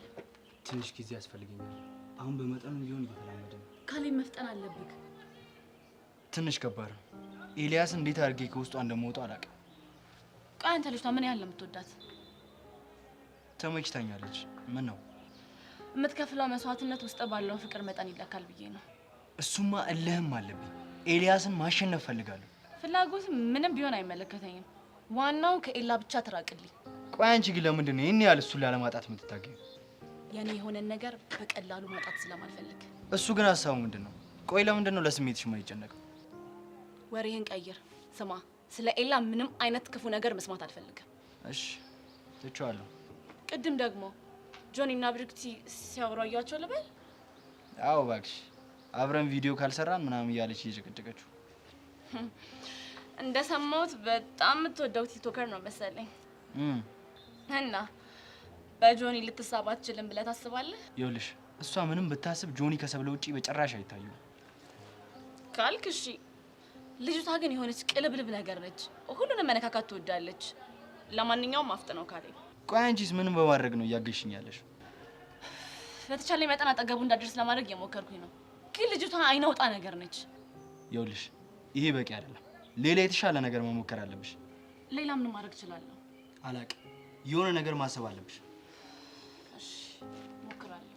ትንሽ ጊዜ ያስፈልገኛል። አሁን በመጠኑ ቢሆን እየተላመደ ነው። ካሌብ መፍጠን አለብህ። ትንሽ ከባድ ነው። ኤልያስ እንዴት አድርጌ ከውስጧ እንደምወጣው አላውቅም። ቆይ አንተ ልጅቷ ምን ያህል ነው የምትወዳት? ተመችታኛለች። ምን ነው የምትከፍለው መስዋዕትነት ውስጥ ባለው ፍቅር መጠን ይለካል ብዬ ነው። እሱማ እልህም አለብኝ። ኤልያስን ማሸነፍ ፈልጋለሁ። ፍላጎት ምንም ቢሆን አይመለከተኝም። ዋናው ከኤላ ብቻ ትራቅልኝ። ቆይ አንቺ ግን ለምንድን ነው ይህን ያህል እሱን ላለማጣት የምትታገዩ? የኔ የሆነን ነገር በቀላሉ ማጣት ስለማልፈልግ። እሱ ግን ሀሳቡ ምንድን ነው? ቆይ ለምንድን ነው ለስሜትሽ የማይጨነቀው? ወሬህን ቀይር። ስማ፣ ስለ ኤላ ምንም አይነት ክፉ ነገር መስማት አልፈልግም። እሺ ትቼዋለሁ። ቅድም ደግሞ ጆኒ እና ብርክቲ ሲያወሩ አያቸው ልበል? አዎ እባክሽ፣ አብረን ቪዲዮ ካልሰራን ምናምን እያለች እየጨቀጨቀችው። እንደሰማሁት በጣም የምትወደው ቲክቶከር ነው መሰለኝ። እና በጆኒ ልትሳብ አትችልም ብለህ ታስባለህ? ይኸውልሽ እሷ ምንም ብታስብ ጆኒ ከሰብለ ውጪ በጭራሽ አይታዩም ካልክ እሺ። ልጅቷ ግን የሆነች ቅልብልብ ነገር ነች። ሁሉንም መነካካት ትወዳለች። ለማንኛውም አፍጥነው ካለኝ። ቆይ አንቺስ ምንም በማድረግ ነው እያገሽኝ ያለሽ? በተቻለ መጠን አጠገቡ እንዳደርስ ለማድረግ እየሞከርኩኝ ነው። ግን ልጅቷ አይናውጣ ነገር ነች። ይኸውልሽ ይሄ በቂ አይደለም። ሌላ የተሻለ ነገር መሞከር አለብሽ። ሌላ ምን ማድረግ እችላለሁ? አላቅም። የሆነ ነገር ማሰብ አለብሽ። እሺ እሞክራለሁ።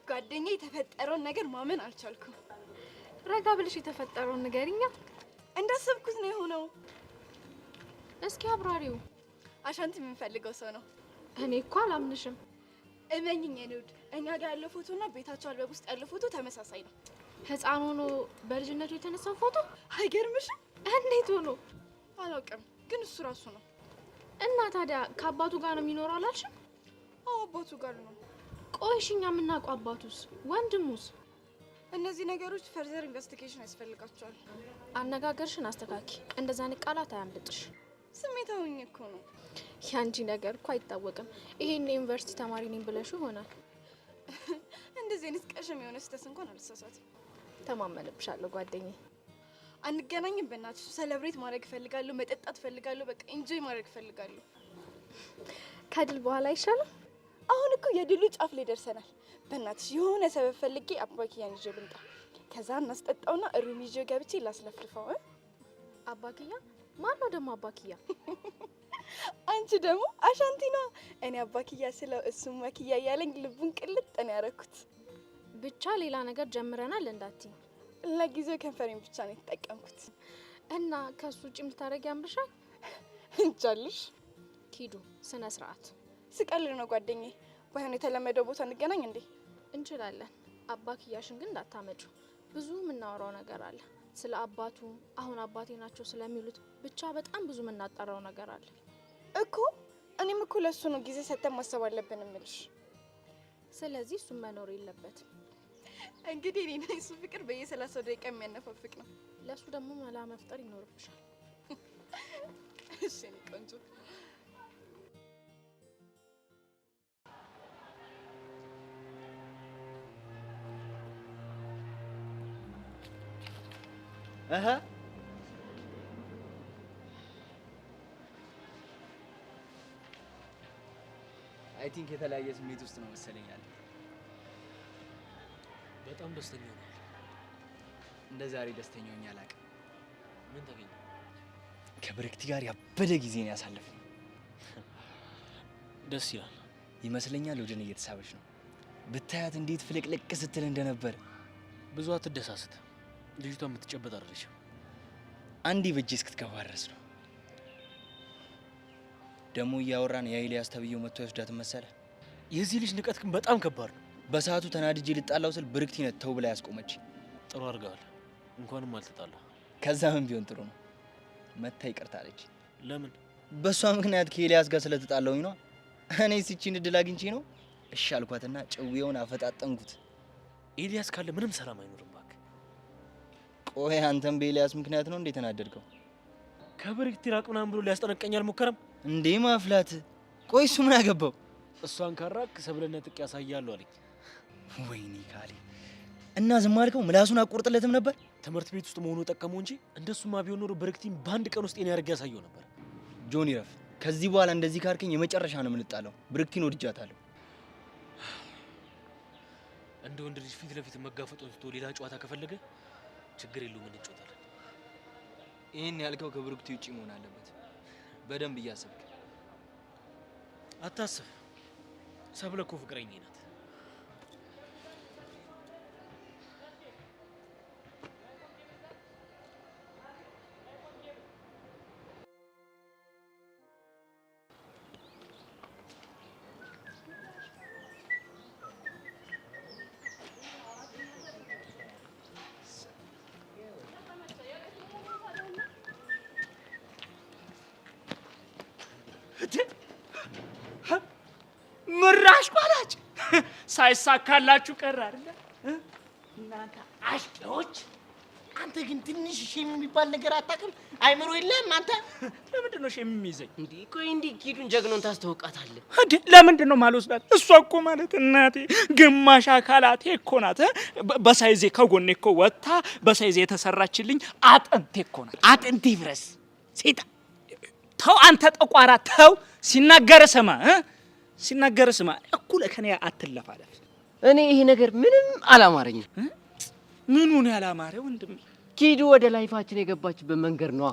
ጓደኛዬ የተፈጠረውን ነገር ማመን አልቻልኩም። ረጋ ብለሽ የተፈጠረውን ንገሪኛ። እንዳሰብኩት ነው የሆነው። እስኪ አብራሪው። አሻንቲ የምንፈልገው ሰው ነው። እኔ እኮ አላምንሽም። እመኝኝ የኔ ውድ፣ እኛ ጋር ያለው ፎቶና ቤታቸው አልበብ ውስጥ ያለው ፎቶ ተመሳሳይ ነው። ህፃን ሆኖ በልጅነቱ የተነሳው ፎቶ አይገርምሽም? እንዴት ሆኖ? አላውቅም፣ ግን እሱ ራሱ ነው። እና ታዲያ ከአባቱ ጋር ነው የሚኖረው አላልሽም? አዎ አባቱ ጋር ነው። ቆይሽኛ የምናውቀው አባቱስ ወንድሙስ? እነዚህ ነገሮች ፈርዘር ኢንቨስቲጌሽን ያስፈልጋቸዋል። አነጋገርሽን አስተካኪ። እንደዛ አይነት ቃላት አያምልጥሽ። ስሜታዊኝ እኮ ነው። ያንቺ ነገር እኮ አይታወቅም። ይሄን ዩኒቨርሲቲ ተማሪ ነኝ ብለሽ ይሆናል። እንደዚህ አይነት ቀሽም የሆነ ስህተት እንኳን አልተሳሳትም። ተማመንብሻለሁ ጓደኛዬ። አንገናኝም በእናትሽ። ሰለብሬት ማድረግ እፈልጋለሁ፣ መጠጣት እፈልጋለሁ፣ በቃ ኢንጆይ ማድረግ እፈልጋለሁ። ከድል በኋላ አይሻልም? አሁን እኮ የድሉ ጫፍ ላይ ደርሰናል። በእናትሽ የሆነ ሰበብ ፈልጌ አባክያን ይዤ ልምጣ። ከዛ እናስጠጣውና ሩም ይዤ ገብቼ ላስለፍልፈው። አባክያ? ማን ነው ደግሞ አባክያ? አንቺ ደግሞ አሻንቲና። እኔ አባክያ ስለው እሱም ማክያ እያለኝ ልቡን ቅልጥ ነው ያደረኩት። ብቻ ሌላ ነገር ጀምረናል እንዳትዪ። ለጊዜው ከንፈሬን ብቻ ነው የተጠቀምኩት። እና ከሱ ውጭ የምታደርጊ ያምርሻል? እንጃልሽ። ኪዱ ስነ ስርዓት። ስቀልድ ነው ጓደኛዬ። ባይሆን የተለመደው ቦታ እንገናኝ እንዴ? እንችላለን። አባክያሽን ግን እንዳታመጪው። ብዙ የምናወራው ነገር አለ ስለ አባቱ፣ አሁን አባቴ ናቸው ስለሚሉት። ብቻ በጣም ብዙ የምናጣራው ነገር አለ እኮ። እኔም እኮ ለሱ ነው ጊዜ ሰጥተን ማሰብ አለብን እምልሽ። ስለዚህ እሱም መኖር የለበትም። እንግዲህ እኔና እሱ ፍቅር በየ30 ደቂቃ የሚያነፋፍቅ ነው። ለሱ ደግሞ መላ መፍጠር ይኖርብሻል። እሺ እኔ ቆንጆ። አይ ቲንክ የተለያየ ስሜት ውስጥ ነው መሰለኝ ያለ። በጣም ደስተኛ ነው። እንደ ዛሬ ደስተኛ ሆኜ አላውቅም። ምን ተገኘ? ከብሬክቲ ጋር ያበደ ጊዜ ነው ያሳለፍነው። ደስ ይላል ይመስለኛል። ወደ እኔ እየተሳበች ነው። ብታያት እንዴት ፍልቅልቅ ስትል እንደነበር። ብዙ አትደሳስት። ልጅቷ የምትጨበጥ አይደለችም። አንዴ በእጄ እስክትገባ ድረስ ነው። ደግሞ እያወራን የኤልያስ ተብዬው መጥቶ ያስዳትን መሰለ። የዚህ ልጅ ንቀት ግን በጣም ከባድ ነው። በሰዓቱ ተናድጄ ልጣላው ስል ብርክቲ ነት ተው ብላ ያስቆመች። ጥሩ አድርገዋል። እንኳንም አልተጣላ። ከዛ ምን ቢሆን ጥሩ ነው። መታ ይቅርታ አለች። ለምን? በሷ ምክንያት ከኤልያስ ጋር ስለተጣላውኝ ነው። እኔ ሲቺን እድል አግኝቼ ነው እሺ አልኳትና ጭዌውን አፈጣጠንኩት። ኤልያስ ካለ ምንም ሰላም አይኖርም። እባክህ ቆይ አንተም በኤልያስ ምክንያት ነው እንዴ ተናደድከው? ከብሬክቲ ራቅ ምናምን ብሎ ሊያስጠነቀኝ አልሞከረም እንዴ? ማፍላት። ቆይ እሱ ምን አገባው? እሷን ካራቅ ሰብለነ ጥቅ ያሳያሉ አለኝ። ወይኔ ካሌ እና ዝም አልከው? ምላሱን አቆርጥለትም ነበር። ትምህርት ቤት ውስጥ መሆኑ ጠቀመው እንጂ እንደሱማ ቢሆን ኖሮ ብሬክቲን በአንድ ቀን ውስጥ የኔ ያርግ ያሳየው ነበር። ጆኒ ረፍ፣ ከዚህ በኋላ እንደዚህ ካርከኝ የመጨረሻ ነው የምንጣለው። ብሬክቲን ወድጃታለሁ። እንደ ወንድ ልጅ ፊት ለፊት መጋፈጡን ትቶ ሌላ ጨዋታ ከፈለገ ችግር የለውም እንጫወታለን። ይሄን ያልከው ከብሬክቲ ውጪ መሆን አለበት። በደንብ እያሰብክ አታስብ። ሰብለ እኮ ፍቅረኛዬ ናት። ምራሽ ቋላጭ ሳይሳካላችሁ ቀረ አይደል? እናንተ አሽቄዎች! አንተ አንተ ግን ትንሽ ሼም የሚባል ነገር አታውቅም? አይምሮ የለህም አንተ? ለምንድን ነው ሼም የሚይዘኝ? እንዴ ቆይ እንዴ ኪዱን ጀግኖን ታስተዋውቃታለህ እንዴ? ለምንድን ነው ማልወስዳት? እሷ እኮ ማለት እናቴ ግማሽ አካላቴ እኮ ናት። በሳይዜ ከጎኔ እኮ ወጥታ በሳይዜ የተሰራችልኝ አጥንቴ እኮ ናት። አጥንቴ ይፍረስ ሴጣ። ተው አንተ ጠቋራ ተው። ሲናገር ስማ ሲናገር ስማ። እኩል ከኔ አትለፋለፍ። እኔ ይሄ ነገር ምንም አላማረኝም። ምኑን ያላማረ ወንድም? ኪዱ ወደ ላይፋችን የገባችበት መንገድ ነው።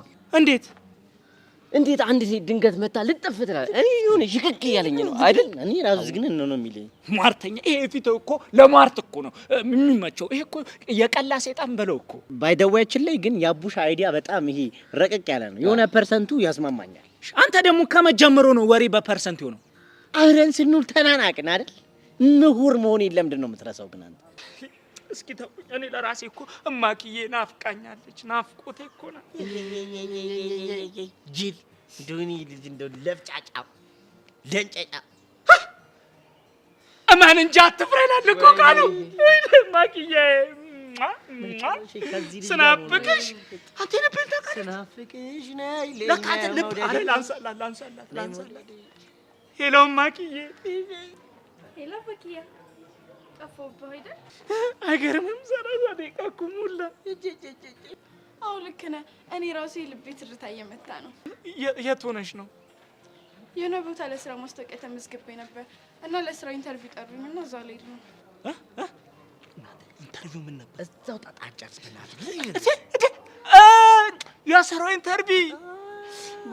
እንዴት አንድ ሴት ድንገት መታ ልጥፍ ትላለች? እኔ የሆነ ሽክክ እያለኝ ነው አይደል? እኔ ራሱ ግን ነው የሚለኝ ሟርተኛ። ይሄ ፊት እኮ ለሟርት እኮ ነው የሚመቸው። ይሄ እኮ የቀላ ሰይጣን በለው እኮ። ባይደዋያችን ላይ ግን የአቡሽ አይዲያ በጣም ይሄ ረቀቅ ያለ ነው። የሆነ ፐርሰንቱ ያስማማኛል። አንተ ደግሞ ከመጀመሩ ነው ወሬ በፐርሰንት ይሆነው። አብረን ስንውል ተናናቅን አይደል? ምሁር መሆን ለምንድን ነው የምትረሳው ግን አንተ? እስኪ ተውኝ። እኔ ለራሴ እኮ እማክዬ ናፍቃኛለች። ናፍቆቴ እኮ ነው። ጅል ዱኒ ልጅ እንደው ለፍጫጫ ለንጫጫ እማን እንጂ አትፍረናል እኮ ቃሉ እማክዬ ስናፍቅሽ አንተ ልብን ተቀር ስናፍቅሽ ነይ ለካ ልብ አለ ላንሳላት ሄሎ እማክዬ ሄሎ በኪያ ጠፋሁብህ አይደል? አይገርምም? 30 ደቂቃ እኮ ሞላ። አዎ ልክ ነህ። እኔ ራሴ ልቤ ትርታ እየመታ ነው። የት ሆነሽ ነው? የሆነ ቦታ ለስራ ማስታወቂያ ተመዝግቤ ነበር እና ለስራ ኢንተርቪው ጠሩኝ እና እዛ ልሄድ ነው። ኢንተርቪው ምን ነበር? እዛው ጣጣጫስ የስራው ኢንተርቪው።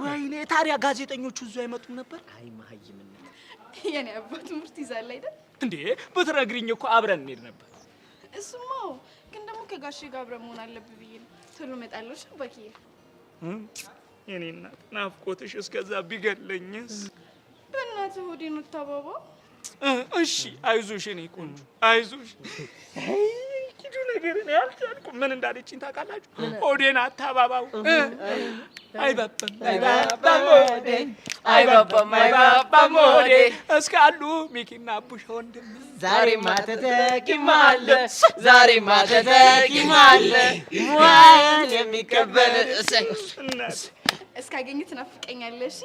ወይኔ ታዲያ ጋዜጠኞቹ እዛው አይመጡም ነበር? አይ መሀይምነት። የኔ አባት ትምህርት ይዛል አይደል? እንዴ ብትነግሪኝ እኮ አብረን እንሄድ ነበር። እሱማ ግን ደግሞ ከጋሼ ጋር አብረን መሆን አለብህ ብዬ ነው። ቶሎ እመጣለሁ። እሺ በኪዬ። የኔ እናት ናፍቆትሽ እስከዛ ቢገለኝስ? በእናትህ ሆዴን ታባባ። እሺ አይዞሽ የኔ ቆንጆ አይዞሽ። ኪዱ ነገር ነው ያልቻልኩ። ምን እንዳለችኝ ታውቃላችሁ? ሆዴን አታባባው። አይባባም ሆዴ አይባባም ሆዴ እስካሉ ሚኪና አቡሽ ወንድም ዛሬማ ተተኪማለ ዛሬማ ተተኪማለ ዋል የሚቀበል እስካገኝ ትናፍቀኛለሽ።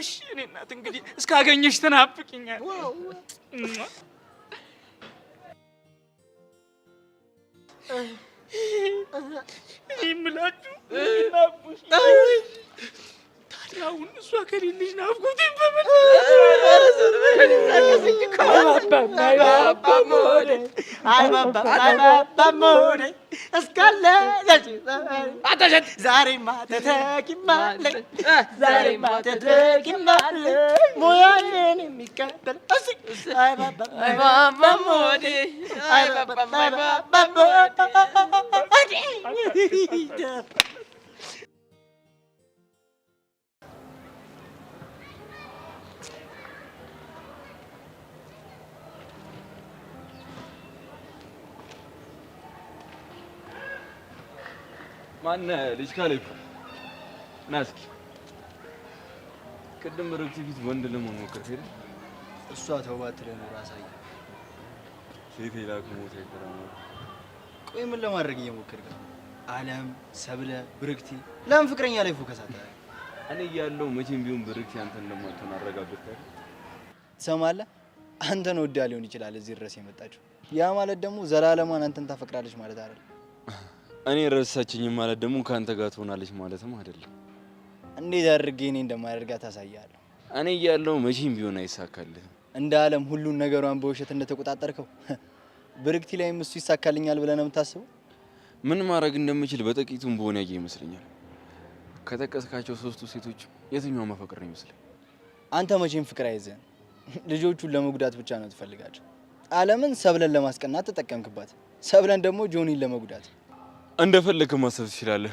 እሺ እኔ እናት እንግዲህ እስካገኘሽ ትናፍቅኛለሽ። ይምላችሁ ናፍቁሽ። ታዲያ አሁን እሷ ከሌለሽ ናፍቆት ይበበል። እስካለ ዛሬማ ተተኪማለ ዛሬማ ተተኪማለ ሙያዬን የሚቀበል አይባባም ሆዴ አይባባም ሆዴ። ማነህ ልጅ ካለኝ ና እስኪ። ቅድም ረግቲ ፊት ወንድ ለመሆን ሞከርክ አይደል? እሷ ተውባት ለኖር አሳየ ሴት ይላክ ሞት አይቀርም። ቆይ ምን ለማድረግ እየሞከርክ ነው? አለም ሰብለ ብርክቲ ለምን ፍቅረኛ ላይ ፎከስ አታደርግ? እኔ እያለሁ መቼም ቢሆን ብርክቲ አንተን እንደማትሆን አረጋግጠህ ትሰማለህ? አንተን ወዳ ሊሆን ይችላል እዚህ ድረስ የመጣችው። ያ ማለት ደግሞ ዘላለማን አንተን ታፈቅራለች ማለት አይደል? እኔ ረሳችኝ ማለት ደግሞ ካንተ ጋር ትሆናለች ማለትም አይደለም። እንዴት አድርጌ እኔ እንደማደርጋት ታሳያለሁ። እኔ እያለሁ መቼም ቢሆን አይሳካልህም። እንደ አለም ሁሉን ነገሯን በውሸት እንደተቆጣጠርከው ብርክቲ ላይም እሱ ይሳካልኛል ብለህ ነው የምታስበው? ምን ማድረግ እንደምችል በጥቂቱም በሆነ ያየ ይመስለኛል። ከጠቀስካቸው 3 ሴቶች የትኛው ማፈቅር ነው ይመስል? አንተ መቼም ፍቅር አይዘን ልጆቹን ለመጉዳት ብቻ ነው ትፈልጋቸው። አለምን ሰብለን ለማስቀናት ተጠቀምክባት፣ ሰብለን ደግሞ ጆኒን ለመጉዳት። እንደፈለክ ማሰብ ትችላለህ፣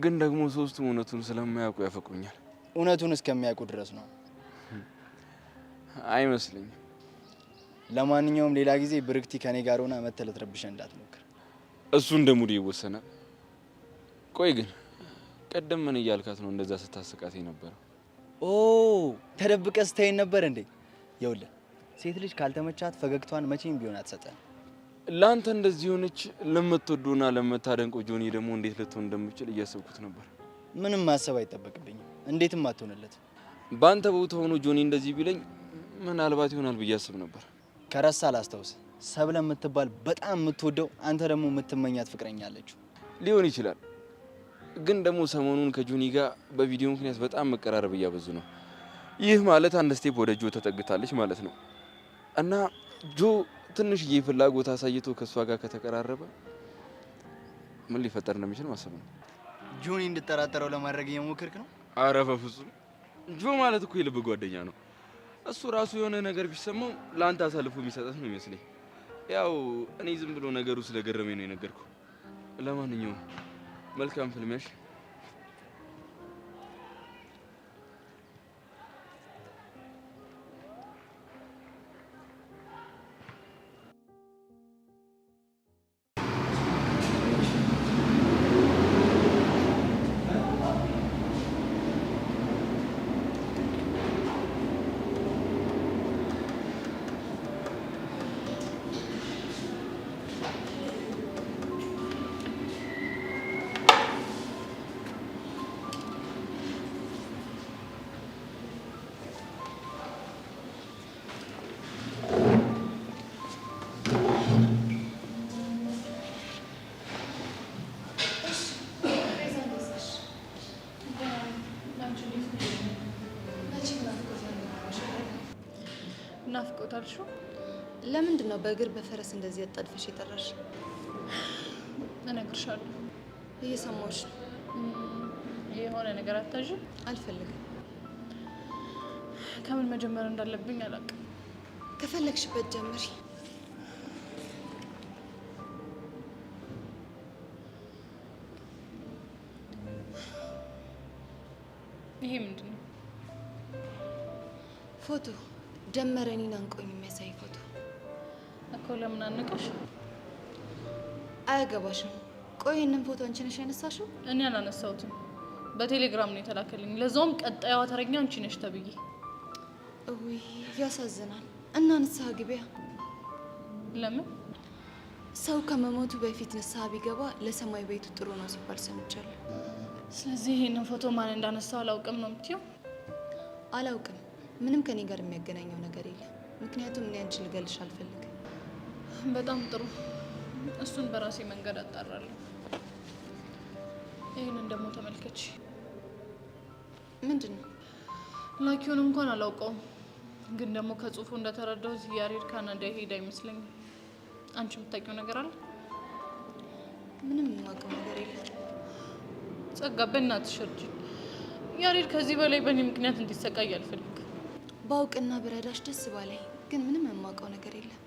ግን ደግሞ 3ቱም እውነቱን ስለማያውቁ ያፈቅሩኛል። እውነቱን እስከሚያውቁ ድረስ ነው አይመስለኝም። ለማንኛውም ሌላ ጊዜ ብርክቲ ከኔ ጋር ሆና መተህ ልትረብሸን እንዳትሞክር። እሱ እንደ ሙድ ይወሰናል። ቆይ ግን ቀደም ምን እያልካት ነው እንደዛ ስታስቃት የነበረው? ኦ ተደብቀህ ስታይን ነበር እንዴ? ይኸውልህ ሴት ልጅ ካልተመቻት ፈገግቷን መቼም ቢሆን አትሰጠን። ላንተ እንደዚህ ሆነች ለምትወዱና ለምታደንቀው ጆኒ ደግሞ እንዴት ልትሆን እንደምችል እያሰብኩት ነበር። ምንም ማሰብ አይጠበቅብኝም። እንዴትም አትሆንለት። ባንተ ቦታ ሆኖ ጆኒ እንደዚህ ቢለኝ ምናልባት ይሆናል ብዬ አስብ ነበር። ከረሳ ላስታውስ፣ ሰብለ የምትባል በጣም የምትወደው አንተ ደግሞ የምትመኛት ፍቅረኛ አለችው። ሊሆን ይችላል፣ ግን ደግሞ ሰሞኑን ከጆኒ ጋር በቪዲዮ ምክንያት በጣም መቀራረብ እያበዙ ነው። ይህ ማለት አንድ ስቴፕ ወደ ጆ ተጠግታለች ማለት ነው። እና ጆ ትንሽዬ ፍላጎት አሳይቶ ከሷ ጋር ከተቀራረበ ምን ሊፈጠር እንደሚችል ማሰብ ነው። ጆኒ እንድጠራጠረው ለማድረግ እየሞከርክ ነው? አረ በፍጹም። ጆ ማለት እኮ የልብ ጓደኛ ነው። እሱ ራሱ የሆነ ነገር ቢሰማው ለአንተ አሳልፎ የሚሰጠት ነው ይመስለኝ። ያው እኔ ዝም ብሎ ነገሩ ስለገረመኝ ነው የነገርኩ። ለማንኛውም መልካም ፍልሚያሽ። ናፍቆታል ሹ ለምንድን ነው በእግር በፈረስ እንደዚህ አጣድፈሽ የጠራሽ? እነግርሻለሁ። እየሰማሁሽ ነው። የሆነ ነገር አታዥ። አልፈልግም። ከምን መጀመር እንዳለብኝ አላውቅም። ከፈለግሽበት ጀምሪ። ይሄ ምንድን ነው? ፎቶ ጀመረ እኔን አንቆኝ የሚያሳይ ፎቶ እኮ። ለምን አነቀሽ? አያገባሽም። ቆይ ይህንን ፎቶ አንቺ ነሽ ያነሳሽው? እኔ አላነሳሁትም። በቴሌግራም ነው የተላከልኝ። ለዛውም ቀጣዩዋ ተረኛ አንቺ ነሽ ተብዬ። ውይ ያሳዝናል። እና ንስሐ ግቢያ። ለምን? ሰው ከመሞቱ በፊት ንስሐ ቢገባ ለሰማይ ቤቱ ጥሩ ነው ሲባል ሰምቻለሁ። ስለዚህ ይህንን ፎቶ ማን እንዳነሳው አላውቅም ነው የምትይው? አላውቅም። ምንም ከኔ ጋር የሚያገናኘው ነገር የለም። ምክንያቱም እኔ አንቺን ልገልሽ አልፈልግም። በጣም ጥሩ። እሱን በራሴ መንገድ አጣራለሁ። ይህንን ደግሞ ተመልከች። ምንድን ነው? ላኪውን እንኳን አላውቀውም፣ ግን ደግሞ ከጽሁፉ እንደተረዳሁት ያሬድ ካናዳ ሄድ አይመስለኝም። አንቺ የምታውቂው ነገር አለ? ምንም የማውቀው ነገር የለም። ጸጋ፣ በእናትሽ እርጂኝ። ያሬድ ከዚህ በላይ በእኔ ምክንያት እንዲሰቃይ አልፈልግም። ባውቅና ብረዳሽ ደስ ባላይ፣ ግን ምንም የማውቀው ነገር የለም።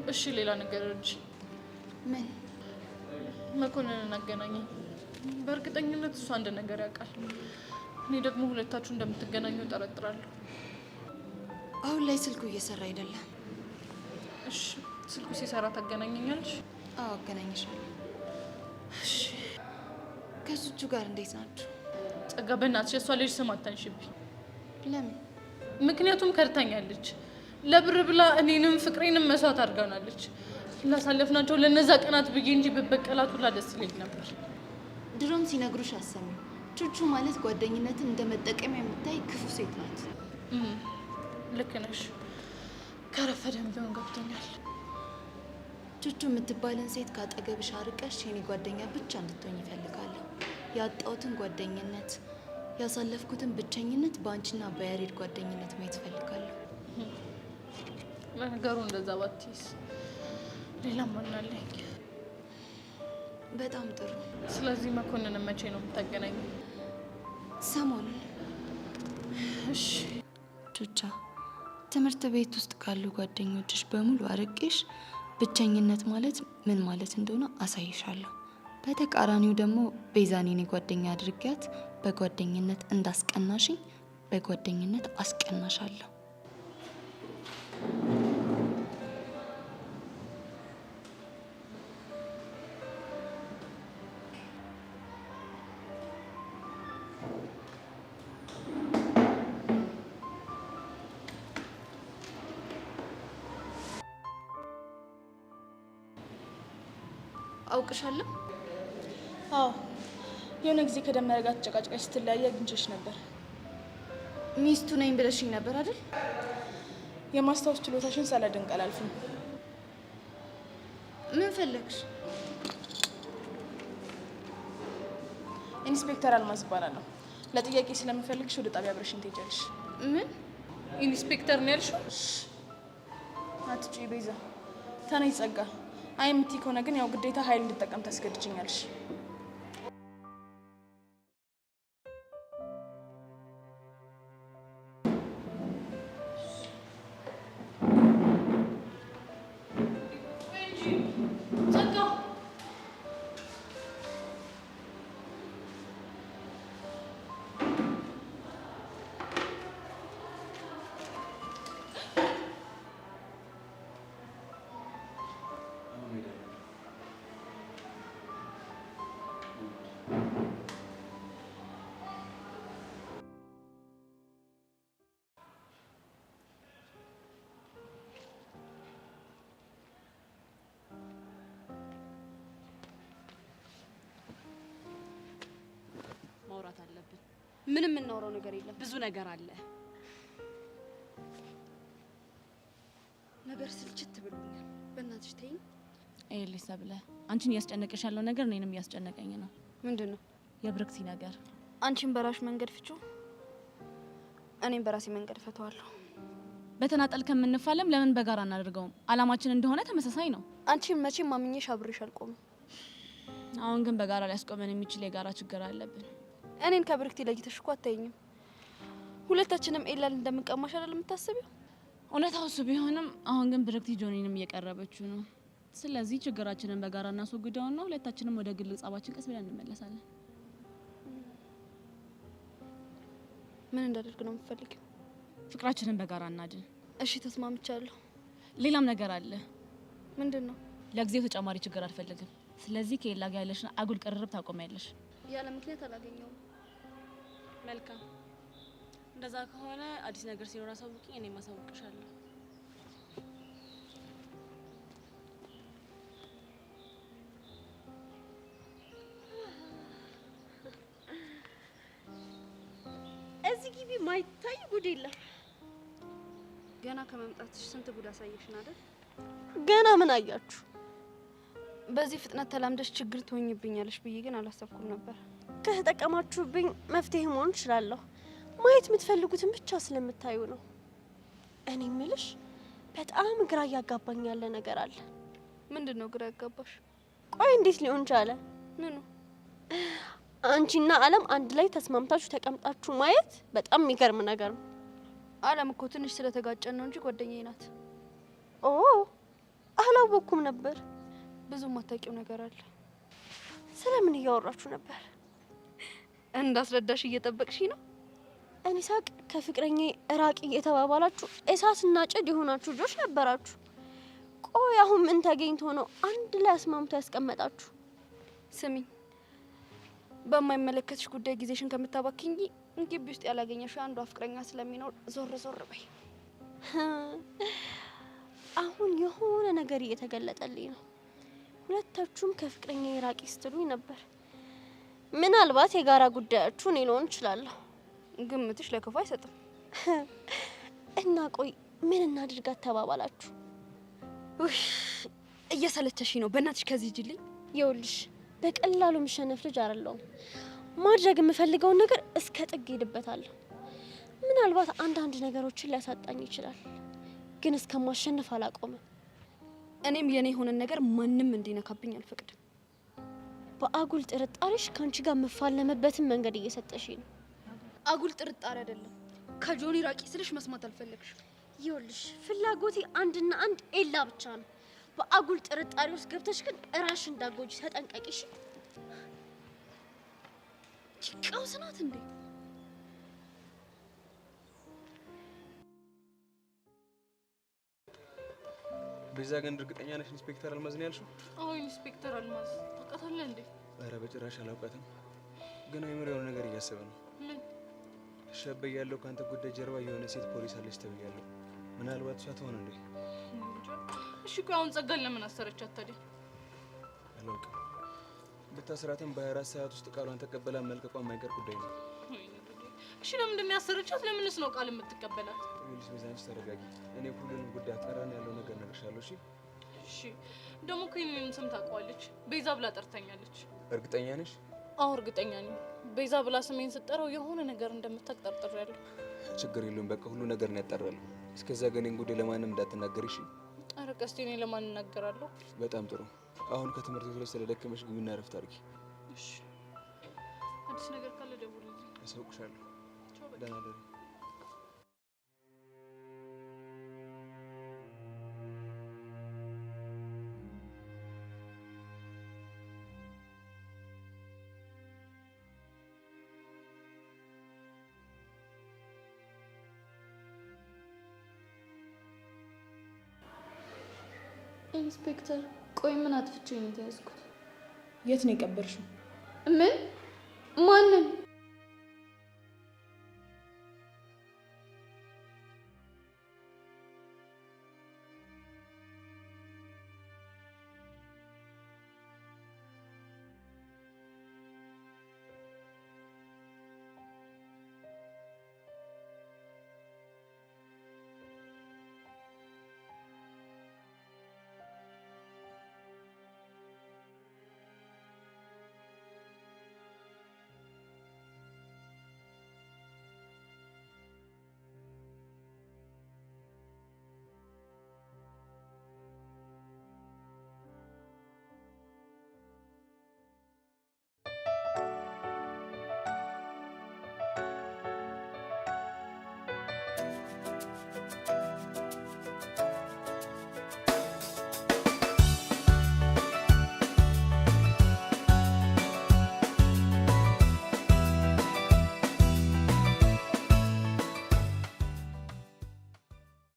እሺ፣ ሌላ ነገር እርጂኝ። ምን? መኮንንን አገናኘኝ። በእርግጠኝነት እሱ አንድ ነገር ያውቃል። እኔ ደግሞ ሁለታችሁ እንደምትገናኙ ጠረጥራለሁ። አሁን ላይ ስልኩ እየሰራ አይደለም። እሺ፣ ስልኩ ሲሰራ ታገናኘኛለሽ? አዎ፣ አገናኝሻለሁ። እሺ። ከሱቹ ጋር እንዴት ናችሁ? ጸጋ፣ በእናትሽ የእሷ ልጅ ስም አታንሽብኝ። ለምን? ምክንያቱም ከድታኛለች። ለብር ብላ እኔንም ፍቅሬንም መስዋዕት አድርጋናለች። ላሳለፍናቸው ለነዛ ቀናት ብዬ እንጂ በበቀላት ሁላ ደስ ይለኝ ነበር። ድሮም ሲነግሩሽ አሰሚ። ቹቹ ማለት ጓደኝነትን እንደ መጠቀሚያ የምታይ ክፉ ሴት ናት። ልክ ነሽ። ከረፈደም ቢሆን ገብቶኛል። ቹቹ የምትባልን ሴት ካጠገብሽ አርቀሽ የኔ ጓደኛ ብቻ እንድትሆኝ ይፈልጋለሁ። ያጣሁትን ጓደኝነት፣ ያሳለፍኩትን ብቸኝነት በአንቺና በያሬድ ጓደኝነት ማየት እፈልጋለሁ። ለነገሩ እንደዛ ባትይስ ሌላ ማን አለኝ? በጣም ጥሩ። ስለዚህ መኮንንን መቼ ነው የምታገናኝ? ሰሞኑን። እሺ። ቹቻ፣ ትምህርት ቤት ውስጥ ካሉ ጓደኞችሽ በሙሉ አርቄሽ ብቸኝነት ማለት ምን ማለት እንደሆነ አሳይሻለሁ። በተቃራኒው ደግሞ ቤዛን የኔ ጓደኛ አድርጊያት በጓደኝነት እንዳስቀናሽኝ በጓደኝነት አስቀናሻለሁ። አውቅሻለሁ? አዎ የሆነ ጊዜ ከደመረ ጋር ተጨቃጭቀሽ ስትለያየ አግኝቼሽ ነበር። ሚስቱ ነኝ ብለሽኝ ነበር አይደል? የማስታወስ ችሎታሽን ሳላደንቅ አላልፍም። ምን ፈለግሽ? ኢንስፔክተር አልማዝ እባላለሁ። ለጥያቄ ስለምፈልግሽ ወደ ጣቢያ አብረሽኝ ትሄጃለሽ። ምን ኢንስፔክተር ነው ያልሽው? አትጪ ቤዛ። ተነይ ጸጋ። አይ የምትይ ከሆነ ግን ያው ግዴታ ኃይል እንድጠቀም ታስገድጅኛለሽ። ማውራት አለብን። ምንም የምናወራው ነገር የለም። ብዙ ነገር አለ። ነገር ስልችት ብሎኛል። በእናትሽ ተይኝ። ኤሊሳ ብለ አንቺን እያስጨነቀሽ ያለው ነገር እኔንም እያስጨነቀኝ ነው። ምንድነው? የብርክቲ ነገር። አንቺን በራሽ መንገድ ፍቹ፣ እኔም በራሴ መንገድ ፈተዋለሁ። በተናጠል ከምንፋለም ለምን በጋራ እናደርገውም? አላማችን እንደሆነ ተመሳሳይ ነው። አንቺን መቼም ማምኜሽ አብሬሽ አልቆምም። አሁን ግን በጋራ ሊያስቆመን የሚችል የጋራ ችግር አለብን። እኔን ከብርክቲ ለይተሽ እኮ አታይኝም። ሁለታችንም ኤላን እንደምንቀማሽ አይደል የምታስቢው? እውነታው እሱ ቢሆንም አሁን ግን ብርክቲ ጆኒንም እየቀረበችው ነው። ስለዚህ ችግራችንን በጋራ እናስወግደውና ሁለታችንም ወደ ግል ጸባችን ቀስ ብለን እንመለሳለን። ምን እንዳደርግ ነው የምትፈልጊው? ፍቅራችንን በጋራ እናድን። እሺ ተስማምቻለሁ። ሌላም ነገር አለ። ምንድነው? ለጊዜው ተጨማሪ ችግር አልፈልግም። ስለዚህ ከኤላ ጋር ያለሽን አጉል ቅርርብ ታቆሚያለሽ። ያለ ምክንያት አላገኘውም። መልካም። እንደዛ ከሆነ አዲስ ነገር ሲኖር አሳውቂኝ፣ እኔም አሳውቅሻለሁ። እዚህ ግቢ ማይታይ ጉድ የለም። ገና ከመምጣትሽ ስንት ጉድ አሳየሽን አይደል? ገና ምን አያችሁ? በዚህ ፍጥነት ተላምደሽ ችግር ትሆኝብኛለሽ ብዬ ግን አላሰብኩም ነበር። ከተጠቀማችሁብኝ መፍትሄ መሆን እችላለሁ። ማየት የምትፈልጉትን ብቻ ስለምታዩ ነው። እኔ ምልሽ በጣም ግራ እያጋባኝ ያለ ነገር አለ። ምንድነው ግራ ያጋባሽ? ቆይ እንዴት ሊሆን ቻለ? ምኑ? አንቺና አለም አንድ ላይ ተስማምታችሁ ተቀምጣችሁ ማየት በጣም የሚገርም ነገር ነው። አለም እኮ ትንሽ ስለተጋጨን ነው እንጂ ጓደኛዬ ናት። ኦ አላወኩም ነበር። ብዙ ማታውቂው ነገር አለ። ስለምን እያወራችሁ ነበር? እንዳስረዳሽ እየጠበቅሽ ነው? እኔ ሳቅ ከፍቅረኛ እራቂ እየተባባላችሁ እሳትና ጭድ የሆናችሁ ልጆች ነበራችሁ። ቆይ አሁን ምን ተገኝቶ ነው አንድ ላይ አስማምቶ ያስቀመጣችሁ? ስሚ፣ በማይመለከትሽ ጉዳይ ጊዜሽን ከምታባክኝ ግቢ ውስጥ ያላገኘሽው አንዷ ፍቅረኛ ስለሚኖር ዞር ዞር በይ። አሁን የሆነ ነገር እየተገለጠልኝ ነው። ሁለታችሁም ከፍቅረኛ እራቂ ስትሉኝ ነበር። ምናልባት የጋራ ጉዳያችሁ እኔ ልሆን እችላለሁ። ግምትሽ ለክፉ አይሰጥም። እና ቆይ ምን እናድርጋት ተባባላችሁ? እየሰለቸሽ ነው። በእናትሽ ከዚህ ሂጂልኝ። ይኸውልሽ በቀላሉ የምሸነፍ ልጅ አይደለሁም። ማድረግ የምፈልገውን ነገር እስከ ጥግ ሄድበታለሁ። ምናልባት አንዳንድ ነገሮችን ሊያሳጣኝ ይችላል፣ ግን እስከማሸነፍ አላቆምም። እኔም የኔ የሆነ ነገር ማንም እንዲነካብኝ አልፈቅድም። በአጉል ጥርጣሬሽ ካንቺ ጋር መፋለመበትን መንገድ እየሰጠሽ ነው። አጉል ጥርጣሬ አይደለም። ከጆኒ ራቂ ስልሽ መስማት አልፈለግሽም። ይኸውልሽ ፍላጎቴ አንድና አንድ ኤላ ብቻ ነው። በአጉል ጥርጣሬ ውስጥ ገብተሽ ግን እራሽ እንዳጎጂ ተጠንቀቂሽ። ቀውስ ናት እንዴ? ቤዛ ግን እርግጠኛ ነሽ ኢንስፔክተር አልማዝ ነው ያልሽው? አዎ ኢንስፔክተር አልማዝ። ታውቃታለህ እንዴ? ኧረ በጭራሽ አላውቃትም። ግን አይምሮ የሆነ ነገር እያሰበ ነው። ምን? ሸበያለሁ ከአንተ ጉዳይ ጀርባ የሆነ ሴት ፖሊስ አለች ተብያለሁ። ምናልባት እሷ ትሆን እንዴ? እሺ ቆይ አሁን ጸጋን ለምን አሰረቻት ታዲያ? አላውቅም። ብታስራትም በ24 ሰዓት ውስጥ ቃሏን ተቀበላ መልቀቋ የማይቀር ጉዳይ ነው። እሺ ለምንድን ነው ያሰረቻት? ለምንስ ነው ቃል የምትቀበላት? ይኸውልሽ ሚዛንሽ ተረጋጊ። እኔ ሁሉንም ጉዳይ አጣራን ያለው ነገር እነግርሻለሁ። እሺ እሺ። ደግሞ እኮ ይሄንን ስም ታውቀዋለች። ቤዛ ብላ ጠርታኛለች። እርግጠኛ ነሽ? አዎ እርግጠኛ ነኝ። ቤዛ ብላ ስሜን ስጠራው የሆነ ነገር እንደምታጠርጥራለሁ። ችግር የለውም። በቃ ሁሉ ነገር ነው ያጣራለሁ። እስከዛ ግን እኔን ጉዳይ ለማንም እንዳትናገሪ እሺ? ኧረ ቀስቴ እኔ ለማን እናገራለሁ? በጣም ጥሩ። አሁን ከትምህርት ቤት ላይ ስለደከመሽ ግቢና እረፍት አድርጊ። እሺ። አዲስ ነገር ካለ ደውልልኝ። አሳውቅሻለሁ። ደህና እደሪ። ኢንስፔክተር፣ ቆይ ምን አጥፍቼ ነው የተያዝኩት? የት ነው የቀበርሽው? ምን? ማንን?